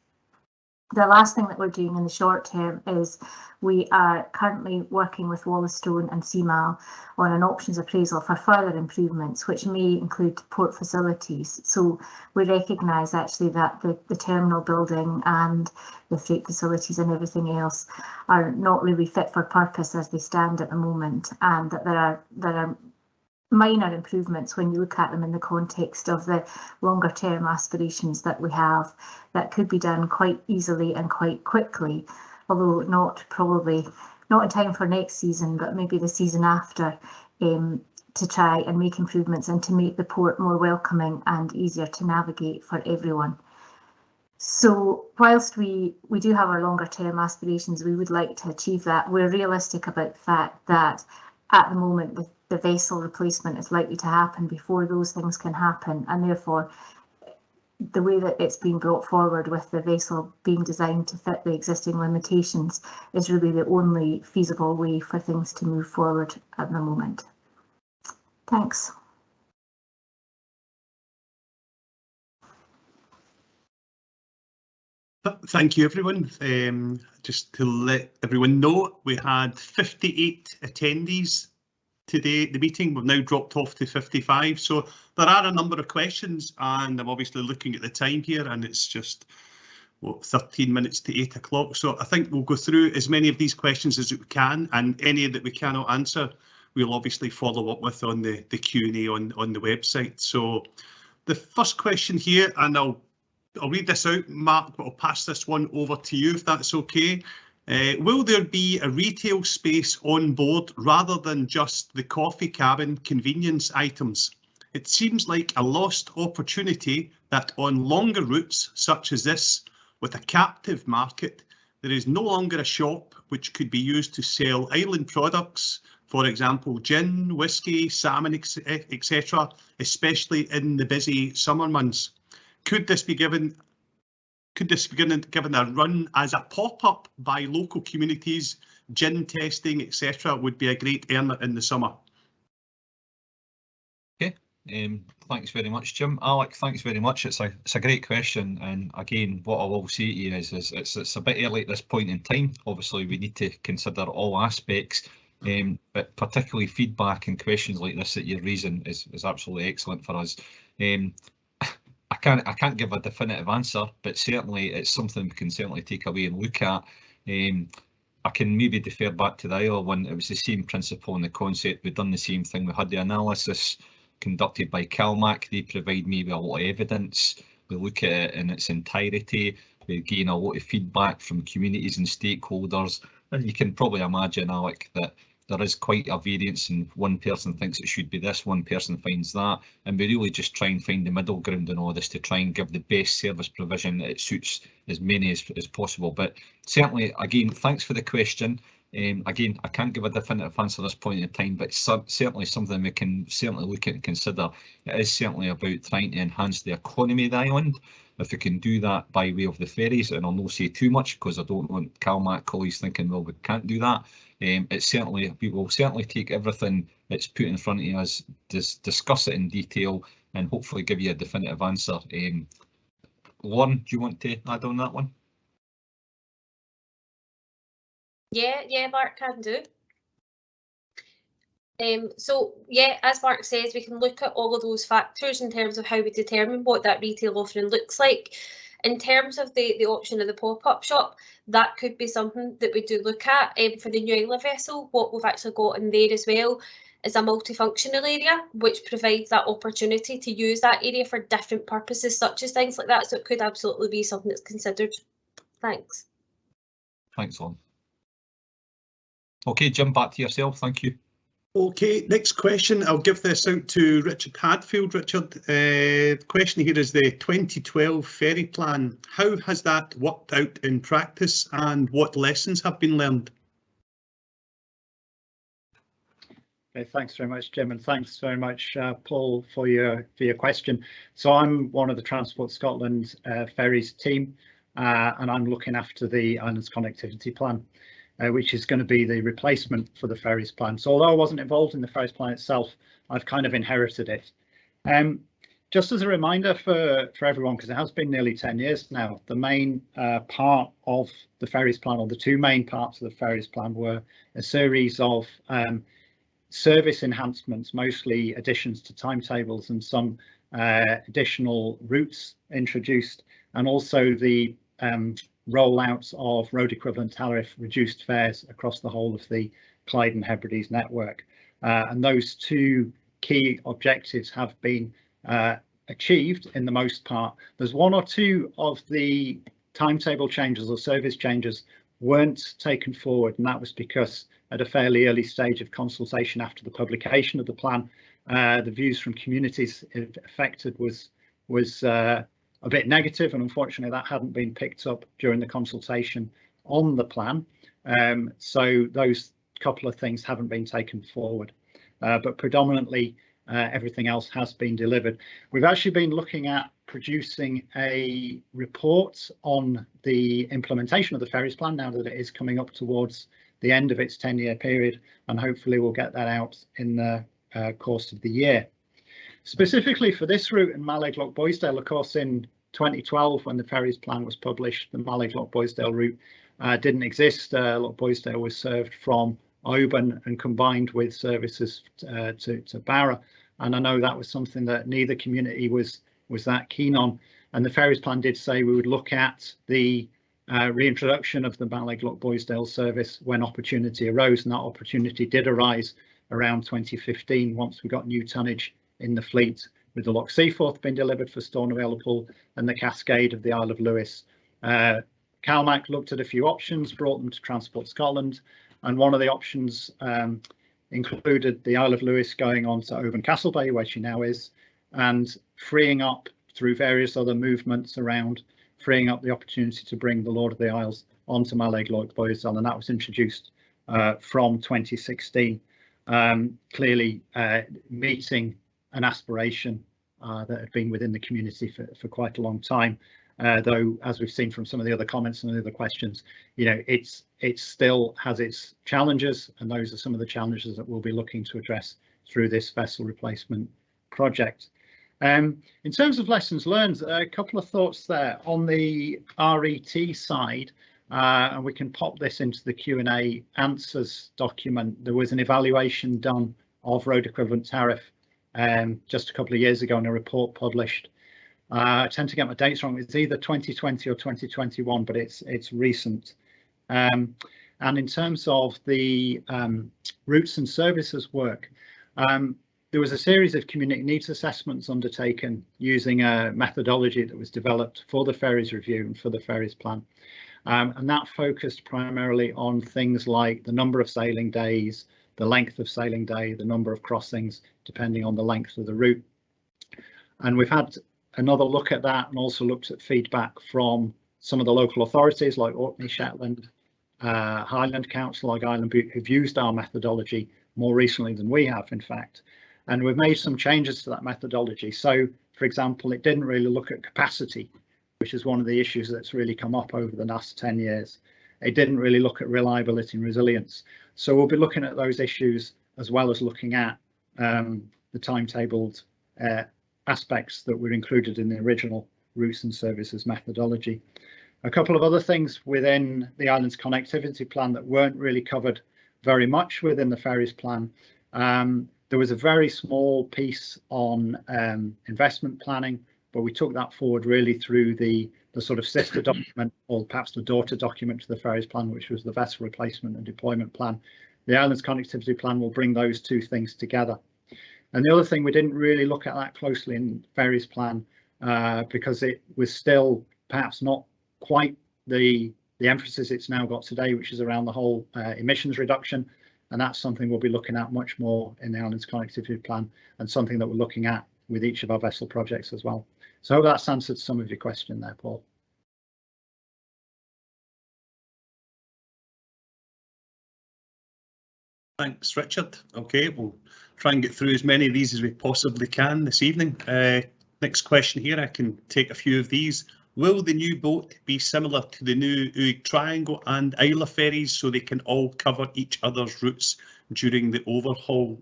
The last thing that we're doing in the short term is we are currently working with Wallastone and CMAL on an options appraisal for further improvements, which may include port facilities. So we recognise actually that the terminal building and the freight facilities and everything else are not really fit for purpose as they stand at the moment, and that there are minor improvements when you look at them in the context of the longer term aspirations that we have that could be done quite easily and quite quickly, although not in time for next season, but maybe the season after, to try and make improvements and to make the port more welcoming and easier to navigate for everyone. So whilst we do have our longer term aspirations, we would like to achieve that. We're realistic about the fact that at the moment the vessel replacement is likely to happen before those things can happen, and therefore the way that it's been brought forward with the vessel being designed to fit the existing limitations is really the only feasible way for things to move forward at the moment. Thanks. Thank you, everyone. Just to let everyone know, we had 58 attendees today, the meeting. We've now dropped off to 55. So there are a number of questions, and I'm obviously looking at the time here, and it's just, what, 13 minutes to 8 o'clock. So I think we'll go through as many of these questions as we can, and any that we cannot answer, we'll obviously follow up with on the Q&A on the website. So the first question here, and I'll read this out, Mark, but I'll pass this one over to you if that's okay. Will there be a retail space on board rather than just the coffee cabin convenience items? It seems like a lost opportunity that on longer routes such as this, with a captive market, there is no longer a shop which could be used to sell island products, for example, gin, whiskey, salmon, etc., especially in the busy summer months. Could this be given a run as a pop-up by local communities? Gin testing, etc., would be a great earner in the summer. Okay, thanks very much, Jim. Alec, thanks very much. It's a great question, and again, what I will say to you is it's a bit early at this point in time. Obviously, we need to consider all aspects, but particularly feedback and questions like this that you're raising is absolutely excellent for us. I can't give a definitive answer, but certainly it's something we can certainly take away and look at. I can maybe defer back to the Iowa one. It was the same principle and the concept. We've done the same thing. We had the analysis conducted by CalMac. They provide me with a lot of evidence. We look at it in its entirety. We gain a lot of feedback from communities and stakeholders. And you can probably imagine, Alec, that there is quite a variance, and one person thinks it should be this, one person finds that, and we really just try and find the middle ground in all this to try and give the best service provision that it suits as many as possible. But certainly, again, thanks for the question. Again, I can't give a definitive answer at this point in time, but certainly something we can certainly look at and consider. It is certainly about trying to enhance the economy of the island. If we can do that by way of the ferries, and I'll not say too much because I don't want CalMac colleagues thinking, well, we can't do that. We will certainly take everything that's put in front of us, discuss it in detail, and hopefully give you a definitive answer. Lauren, do you want to add on that one? Yeah, Mark, can do. So yeah, as Mark says, we can look at all of those factors in terms of how we determine what that retail offering looks like. In terms of the option of the pop-up shop, that could be something that we do look at. For the New Isla vessel, what we've actually got in there as well is a multifunctional area, which provides that opportunity to use that area for different purposes, such as things like that. So it could absolutely be something that's considered. Thanks. Thanks, Lauren. Okay, Jim, back to yourself. Thank you. Okay, next question. I'll give this out to Richard Hadfield. Richard, the question here is the 2012 ferry plan. How has that worked out in practice, and what lessons have been learned? Okay, thanks very much, Jim, and thanks very much, Paul, for your question. So I'm one of the Transport Scotland ferries team, and I'm looking after the Islands Connectivity Plan, which is going to be the replacement for the ferries plan. So although I wasn't involved in the ferries plan itself, I've kind of inherited it. Just as a reminder for everyone, because it has been nearly 10 years now, the main part of the ferries plan, or the two main parts of the ferries plan, were a series of service enhancements, mostly additions to timetables and some additional routes introduced, and also the rollouts of road equivalent tariff reduced fares across the whole of the Clyde and Hebrides network. And those two key objectives have been achieved in the most part. There's one or two of the timetable changes or service changes weren't taken forward, and that was because at a fairly early stage of consultation after the publication of the plan, the views from communities affected was a bit negative, and unfortunately that hadn't been picked up during the consultation on the plan. So those couple of things haven't been taken forward, but predominantly everything else has been delivered. We've actually been looking at producing a report on the implementation of the ferries plan now that it is coming up towards the end of its 10-year period, and hopefully we'll get that out in the course of the year. Specifically for this route in Mallaig Lochboisdale, of course, in 2012, when the ferries plan was published, the Mallaig Lochboisdale route didn't exist. Lochboisdale was served from Oban and combined with services to Barra. And I know that was something that neither community was that keen on. And the ferries plan did say we would look at the reintroduction of the Mallaig Lochboisdale service when opportunity arose, and that opportunity did arise around 2015 once we got new tonnage in the fleet, with the Loch Seaforth being delivered for Stornoway and the Cascade of the Isle of Lewis. CalMac looked at a few options, brought them to Transport Scotland, and one of the options included the Isle of Lewis going on to Oban Castle Bay, where she now is, and freeing up through various other movements around, freeing up the opportunity to bring the Lord of the Isles onto Mallaig Lochboisdale, and that was introduced from 2016, clearly meeting an aspiration that had been within the community for quite a long time. Though, as we've seen from some of the other comments and the other questions, you know, it still has its challenges, and those are some of the challenges that we'll be looking to address through this vessel replacement project. In terms of lessons learned, a couple of thoughts there on the RET side, and we can pop this into the Q&A answers document. There was an evaluation done of road equivalent tariff just a couple of years ago in a report published. I tend to get my dates wrong. It's either 2020 or 2021, but it's recent. And in terms of the routes and services work, there was a series of community needs assessments undertaken using a methodology that was developed for the ferries review and for the ferries plan. And that focused primarily on things like the number of sailing days, the length of sailing day, the number of crossings, depending on the length of the route. And we've had another look at that and also looked at feedback from some of the local authorities like Orkney, Shetland, Highland Council, like Island Bute, who've used our methodology more recently than we have, in fact. And we've made some changes to that methodology. So, for example, it didn't really look at capacity, which is one of the issues that's really come up over the last 10 years. It didn't really look at reliability and resilience. So we'll be looking at those issues as well as looking at the timetabled aspects that were included in the original routes and services methodology. A couple of other things within the Islands Connectivity Plan that weren't really covered very much within the ferries plan. There was a very small piece on investment planning, but we took that forward really through the sort of sister document, or perhaps the daughter document to the ferries plan, which was the vessel replacement and deployment plan. The Islands Connectivity Plan will bring those two things together. And the other thing, we didn't really look at that closely in ferries plan because it was still perhaps not quite the emphasis it's now got today, which is around the whole emissions reduction. And that's something we'll be looking at much more in the Islands Connectivity Plan, and something that we're looking at with each of our vessel projects as well. So I hope that's answered some of your question there, Paul. Thanks, Richard. Okay, we'll try and get through as many of these as we possibly can this evening. Next question here, I can take a few of these. Will the new boat be similar to the new Uig Triangle and Isla ferries, so they can all cover each other's routes during the overhaul,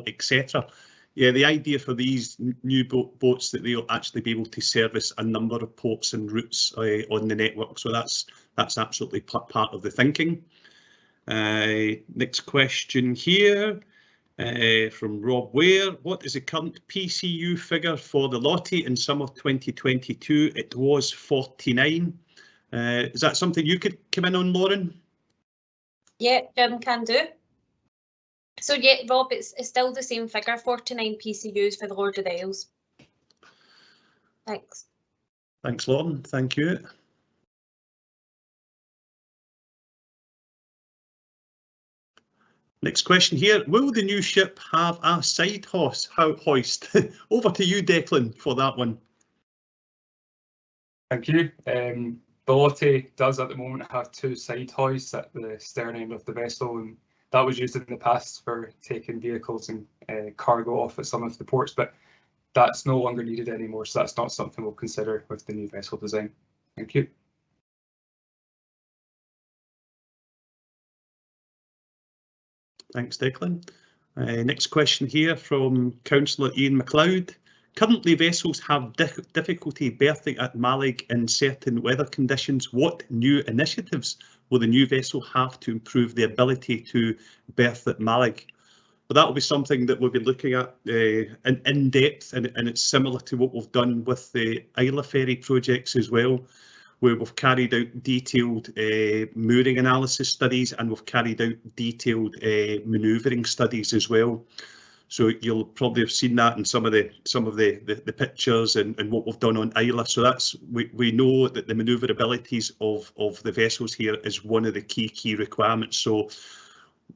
etc.? Yeah, the idea for these new boats that they'll actually be able to service a number of ports and routes on the network. So that's absolutely part of the thinking. Next question here from Rob Ware. What is the current PCU figure for the Lottie in summer 2022? It was 49. Is that something you could come in on, Lauren? Yeah, Jim can do. So yeah, Rob, it's still the same figure, 49 PCUs for the Lord of the Isles. Thanks. Thanks, Lauren. Thank you. Next question here. Will the new ship have a side hoist? Over to you, Declan, for that one. Thank you. The Lottie does at the moment have two side hoists at the stern end of the vessel, and that was used in the past for taking vehicles and cargo off at some of the ports, but that's no longer needed anymore, so that's not something we'll consider with the new vessel design. Thank you. Thanks, Declan. Next question here from Councillor Ian MacLeod. Currently, vessels have difficulty berthing at Mallaig in certain weather conditions. What new initiatives will the new vessel have to improve the ability to berth at Mallaig? But that will be something that we'll be looking at in depth, and it's similar to what we've done with the Islay ferry projects as well, where we've carried out detailed mooring analysis studies, and we've carried out detailed manoeuvring studies as well. So you'll probably have seen that in some of the pictures and what we've done on Islay. So that's we know that the manoeuvrabilities of the vessels here is one of the key requirements. So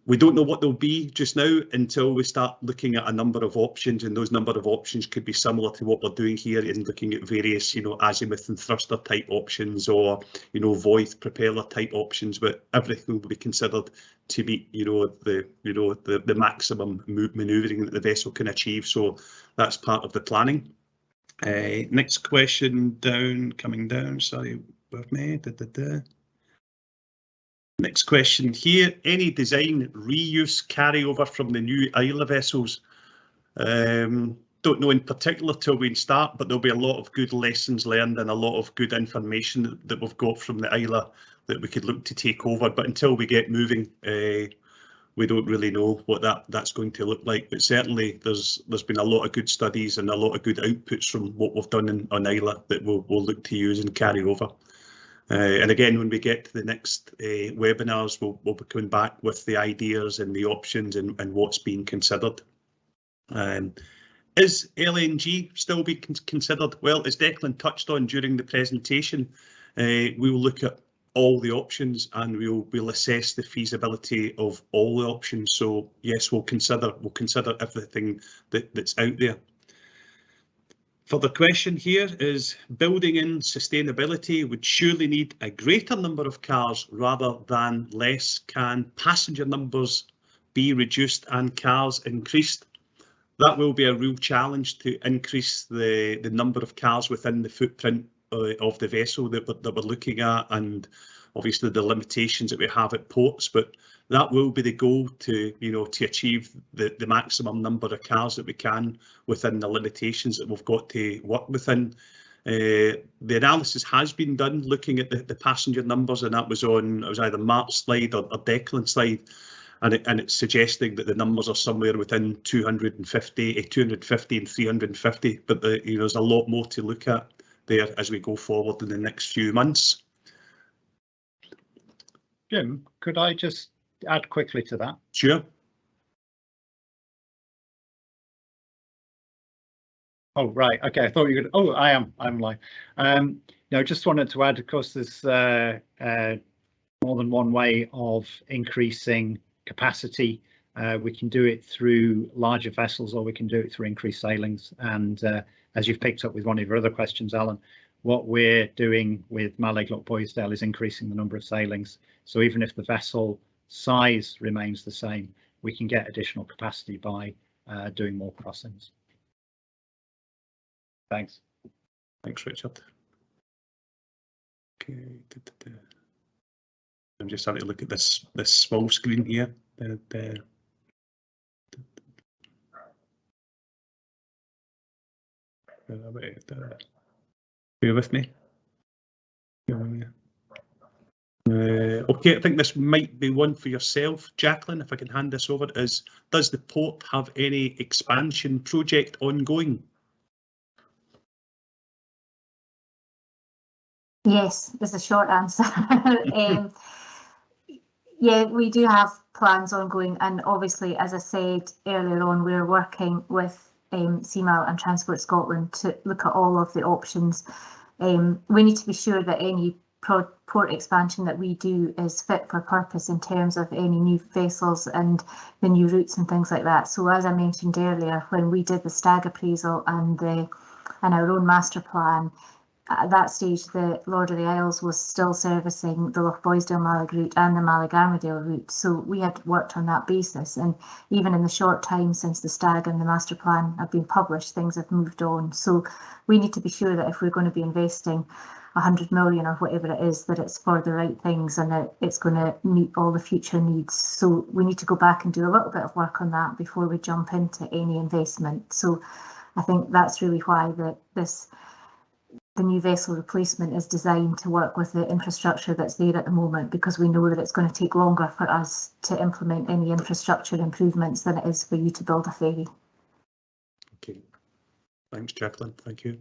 we don't know what they'll be just now until we start looking at a number of options, and those number of options could be similar to what we're doing here in looking at various, azimuth and thruster type options, or, void propeller type options, but everything will be considered to be, the maximum manoeuvring that the vessel can achieve. So that's part of the planning. Next question coming down, sorry, with me. Next question here, any design reuse carryover from the new Islay vessels? Don't know in particular till we start, but there'll be a lot of good lessons learned and a lot of good information that we've got from the Islay that we could look to take over. But until we get moving, we don't really know what that's going to look like. But certainly there's been a lot of good studies and a lot of good outputs from what we've done on Islay that we'll look to use and carry over. And again, when we get to the next webinars, we'll be coming back with the ideas and the options and what's being considered. Is LNG still being considered? Well, as Declan touched on during the presentation, we will look at all the options and we'll assess the feasibility of all the options. So yes, we'll consider everything that's out there. Further question here is, building in sustainability would surely need a greater number of cars rather than less. Can passenger numbers be reduced and cars increased? That will be a real challenge to increase the number of cars within the footprint of the vessel that we're looking at, and obviously the limitations that we have at ports, but that will be the goal to achieve the maximum number of cars that we can within the limitations that we've got to work within. The analysis has been done looking at the passenger numbers, and that was either Mark's slide or Declan's slide, and it's suggesting that the numbers are somewhere within 250 and 350, but there's a lot more to look at there as we go forward in the next few months. Jim, could I just add quickly to that? Sure. Oh, right. Okay. I thought you could. Oh, I'm live. No, just wanted to add, of course, there's more than one way of increasing capacity. We can do it through larger vessels, or we can do it through increased sailings. And as you've picked up with one of your other questions, Alan, what we're doing with Mallaig Lochboisdale is increasing the number of sailings. So even if the vessel size remains the same, we can get additional capacity by doing more crossings. Thanks. Thanks, Richard. Okay. I'm just having to look at this small screen here. Are you with me? Okay, I think this might be one for yourself, Jacqueline, if I can hand this over. Does the port have any expansion project ongoing? Yes, is a short answer. Yeah, we do have plans ongoing, and obviously, as I said earlier on, we're working with CMAL and Transport Scotland to look at all of the options. We need to be sure that any port expansion that we do is fit for purpose in terms of any new vessels and the new routes and things like that. So as I mentioned earlier, when we did the stag appraisal and our own master plan, at that stage the Lord of the Isles was still servicing the Lochboisdale Mallaig route and the Mallaig Armadale route, so we had worked on that basis, and even in the short time since the stag and the master plan have been published, things have moved on. So we need to be sure that if we're going to be investing 100 million or whatever it is, that it's for the right things and that it's going to meet all the future needs. So we need to go back and do a little bit of work on that before we jump into any investment. So I think that's really why this the new vessel replacement is designed to work with the infrastructure that's there at the moment, because we know that it's going to take longer for us to implement any infrastructure improvements than it is for you to build a ferry. Okay, thanks, Jacqueline. Thank you.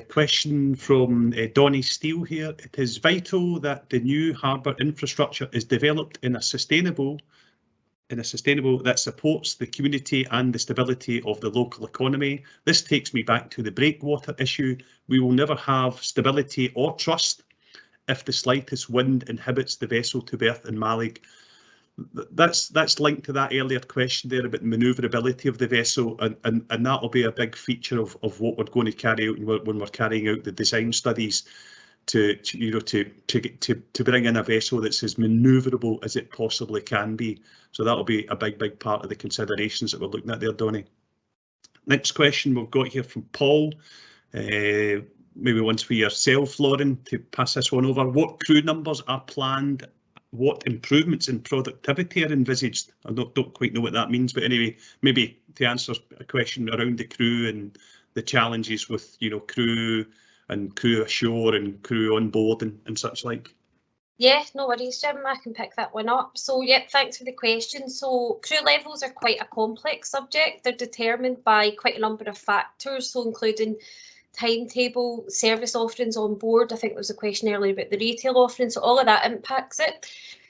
Question from Donnie Steele here. It is vital that the new harbour infrastructure is developed in a sustainable that supports the community and the stability of the local economy. This takes me back to the breakwater issue. We will never have stability or trust if the slightest wind inhibits the vessel to berth in Mallaig. That's linked to that earlier question there about manoeuvrability of the vessel, and that'll be a big feature of what we're going to carry out when we're carrying out the design studies to bring in a vessel that's as manoeuvrable as it possibly can be. So that'll be a big part of the considerations that we're looking at there, Donnie. Next question we've got here from Paul. Maybe once for yourself, Lauren, to pass this one over. What crew numbers are planned? What improvements in productivity are envisaged? I don't quite know what that means, but anyway, maybe to answer a question around the crew and the challenges with, crew and crew ashore and crew on board and such like. Yeah, no worries, Jim. I can pick that one up. So, yeah, thanks for the question. So, crew levels are quite a complex subject. They're determined by quite a number of factors, so including timetable, service offerings on board. I think there was a question earlier about the retail offering, so all of that impacts it.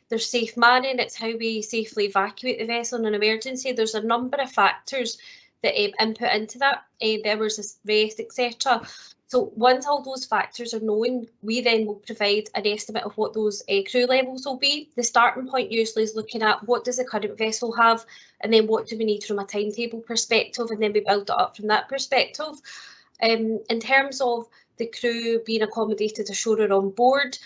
There's safe manning, it's how we safely evacuate the vessel in an emergency. There's a number of factors that input into that, the hours of rest, etc. So once all those factors are known, we then will provide an estimate of what those crew levels will be. The starting point usually is looking at what does the current vessel have, and then what do we need from a timetable perspective, and then we build it up from that perspective. In terms of the crew being accommodated ashore or on board,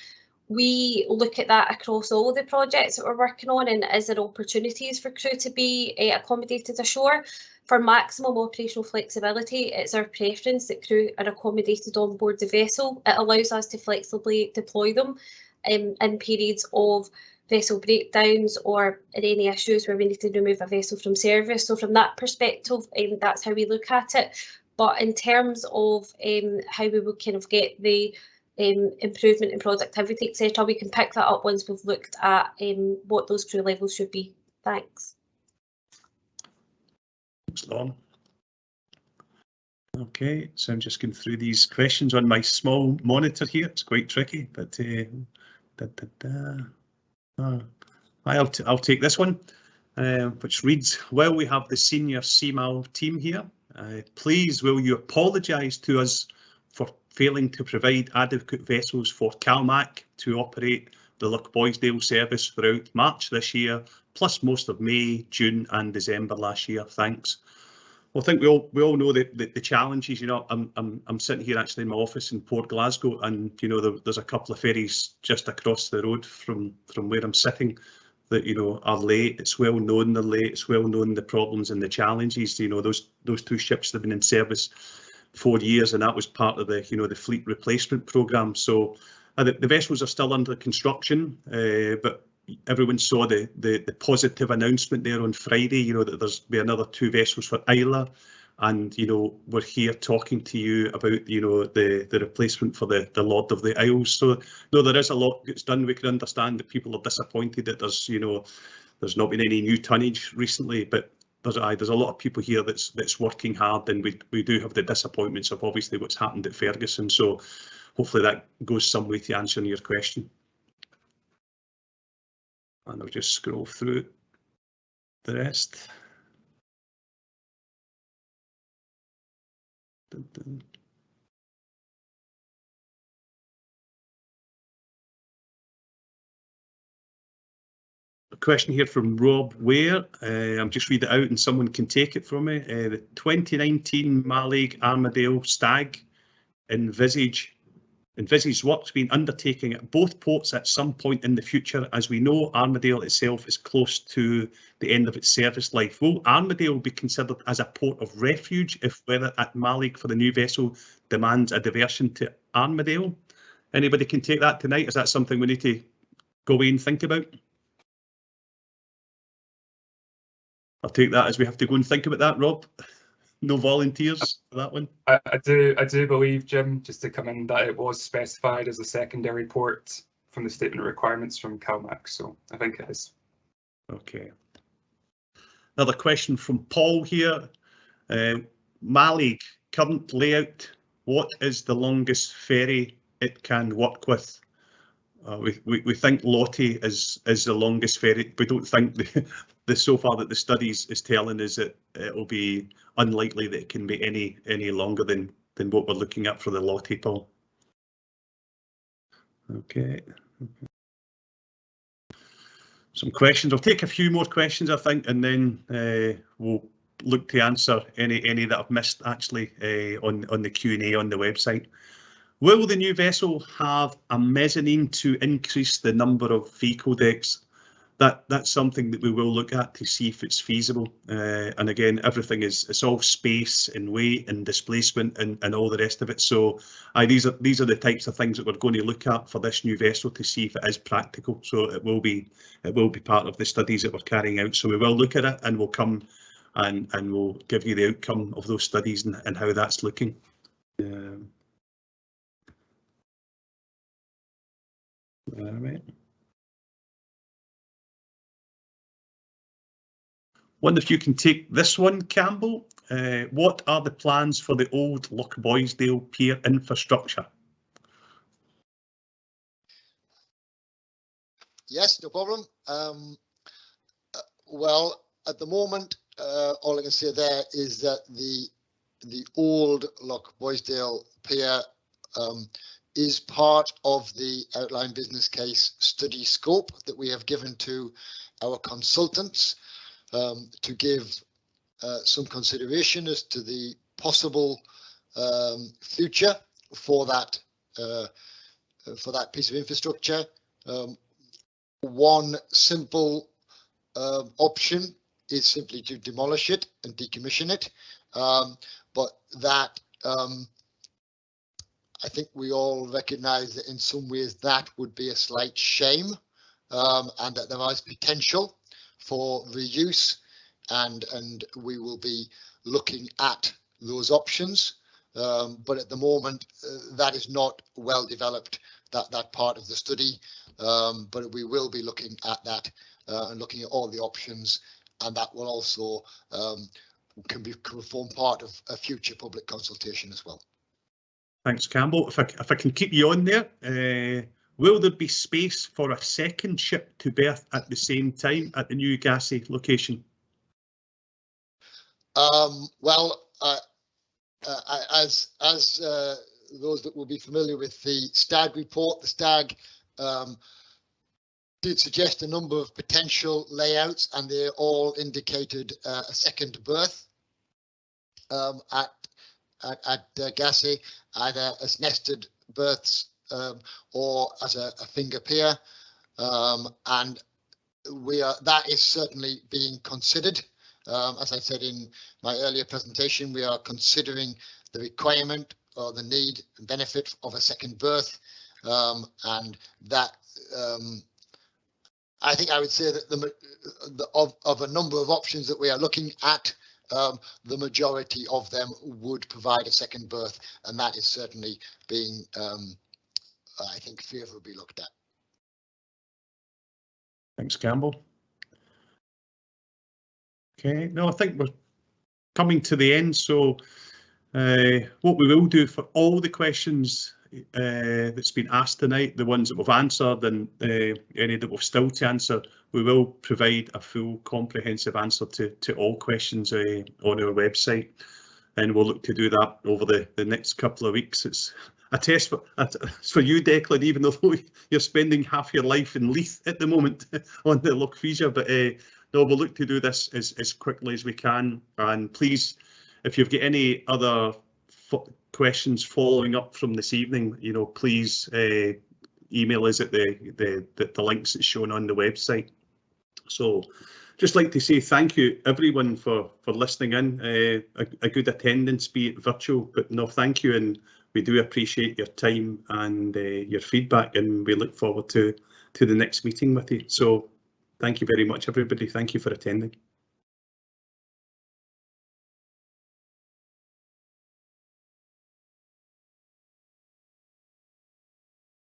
we look at that across all of the projects that we're working on, and is there opportunities for crew to be accommodated ashore? For maximum operational flexibility, it's our preference that crew are accommodated on board the vessel. It allows us to flexibly deploy them in periods of vessel breakdowns or any issues where we need to remove a vessel from service. So from that perspective, that's how we look at it. But in terms of how we will kind of get the improvement in productivity, etc., we can pick that up once we've looked at what those crew levels should be. Thanks. Thanks, Lauren. Okay, so I'm just going through these questions on my small monitor here. It's quite tricky, but I'll take this one, which reads, while we have the senior CMAL team here, please will you apologise to us for failing to provide adequate vessels for CalMac to operate the Lochboisdale service throughout March this year, plus most of May, June and December last year. Thanks. Well, I think we all know the challenges. I'm sitting here actually in my office in Port Glasgow, and there's a couple of ferries just across the road from where I'm sitting that are late. It's well known they're late. It's well known the problems and the challenges. Those two ships have been in service 4 years, and that was part of the the fleet replacement programme. So the vessels are still under construction, but everyone saw the positive announcement there on Friday. That there's be another 2 vessels for Islay, and we're here talking to you about the replacement for the Lord of the Isles. So no, there is a lot that's done. We can understand that people are disappointed that there's not been any new tonnage recently, but there's a lot of people here that's working hard, and we do have the disappointments of obviously what's happened at Ferguson. So hopefully that goes some way to answering your question. And I'll just scroll through the rest. A question here from Rob Ware. I'm just read it out and someone can take it from me. The 2019 Mallaig Armadale Stag envisage works being undertaken at both ports at some point in the future. As we know, Armadale itself is close to the end of its service life. Will Armadale be considered as a port of refuge if weather at Mallaig for the new vessel demands a diversion to Armadale? Anybody can take that tonight? Is that something we need to go away and think about? I'll take that as we have to go and think about that, Rob. No volunteers for that one? I do believe, Jim, just to come in, that it was specified as a secondary port from the statement of requirements from CalMac, so I think it is. Okay. Another question from Paul here. Mallaig, current layout, what is the longest ferry it can work with? We think Lottie is the longest ferry. We don't think the so far that the studies is telling us that it will be unlikely that it can be any longer than what we're looking at for the Lottie, Paul. Okay. Some questions. I'll take a few more questions, I think, and then we'll look to answer any that I've missed actually on the Q&A on the website. Will the new vessel have a mezzanine to increase the number of vehicle decks? That's something that we will look at to see if it's feasible. And again, everything it's all space and weight and displacement and all the rest of it. So these are the types of things that we're going to look at for this new vessel to see if it is practical. So it will be part of the studies that we're carrying out. So we will look at it and we'll come and we'll give you the outcome of those studies and how that's looking. All right. Wonder if you can take this one, Campbell. What are the plans for the old Lochboisdale pier infrastructure? Yes, no problem. Well, at the moment, all I can say there is that the old Lochboisdale pier is part of the outline business case study scope that we have given to our consultants to give some consideration as to the possible future for that piece of infrastructure. One simple option is simply to demolish it and decommission it, but that I think we all recognise that in some ways that would be a slight shame, and that there is potential for reuse, and we will be looking at those options. But at the moment, that is not well developed, that part of the study. But we will be looking at that and looking at all the options, and that will also can form part of a future public consultation as well. Thanks, Campbell. If I can keep you on there, will there be space for a second ship to berth at the same time at the new Gassy location? Well, as those that will be familiar with the STAG report, the STAG did suggest a number of potential layouts, and they all indicated a second berth at Gassy, either as nested berths or as a finger pier, and that is certainly being considered. As I said in my earlier presentation, we are considering the requirement or the need and benefit of a second berth, and that I think I would say that of a number of options that we are looking at, the majority of them would provide a second berth, and that is certainly being, I think, favourably looked at. Thanks, Campbell. Okay, no, I think we're coming to the end, so what we will do for all the questions that's been asked tonight, the ones that we've answered and any that we've still to answer, we will provide a full comprehensive answer to all questions on our website, and we'll look to do that over the next couple of weeks. It's a test for you, Declan, even though you're spending half your life in Leith at the moment on the Lochboisdale, but no, we'll look to do this as quickly as we can. And please, if you've got any other questions following up from this evening, please email us at the links that's shown on the website. So just like to say thank you everyone for listening in, a good attendance, be it virtual, but no, thank you, and we do appreciate your time and your feedback, and we look forward to the next meeting with you. So thank you very much, everybody. Thank you for attending.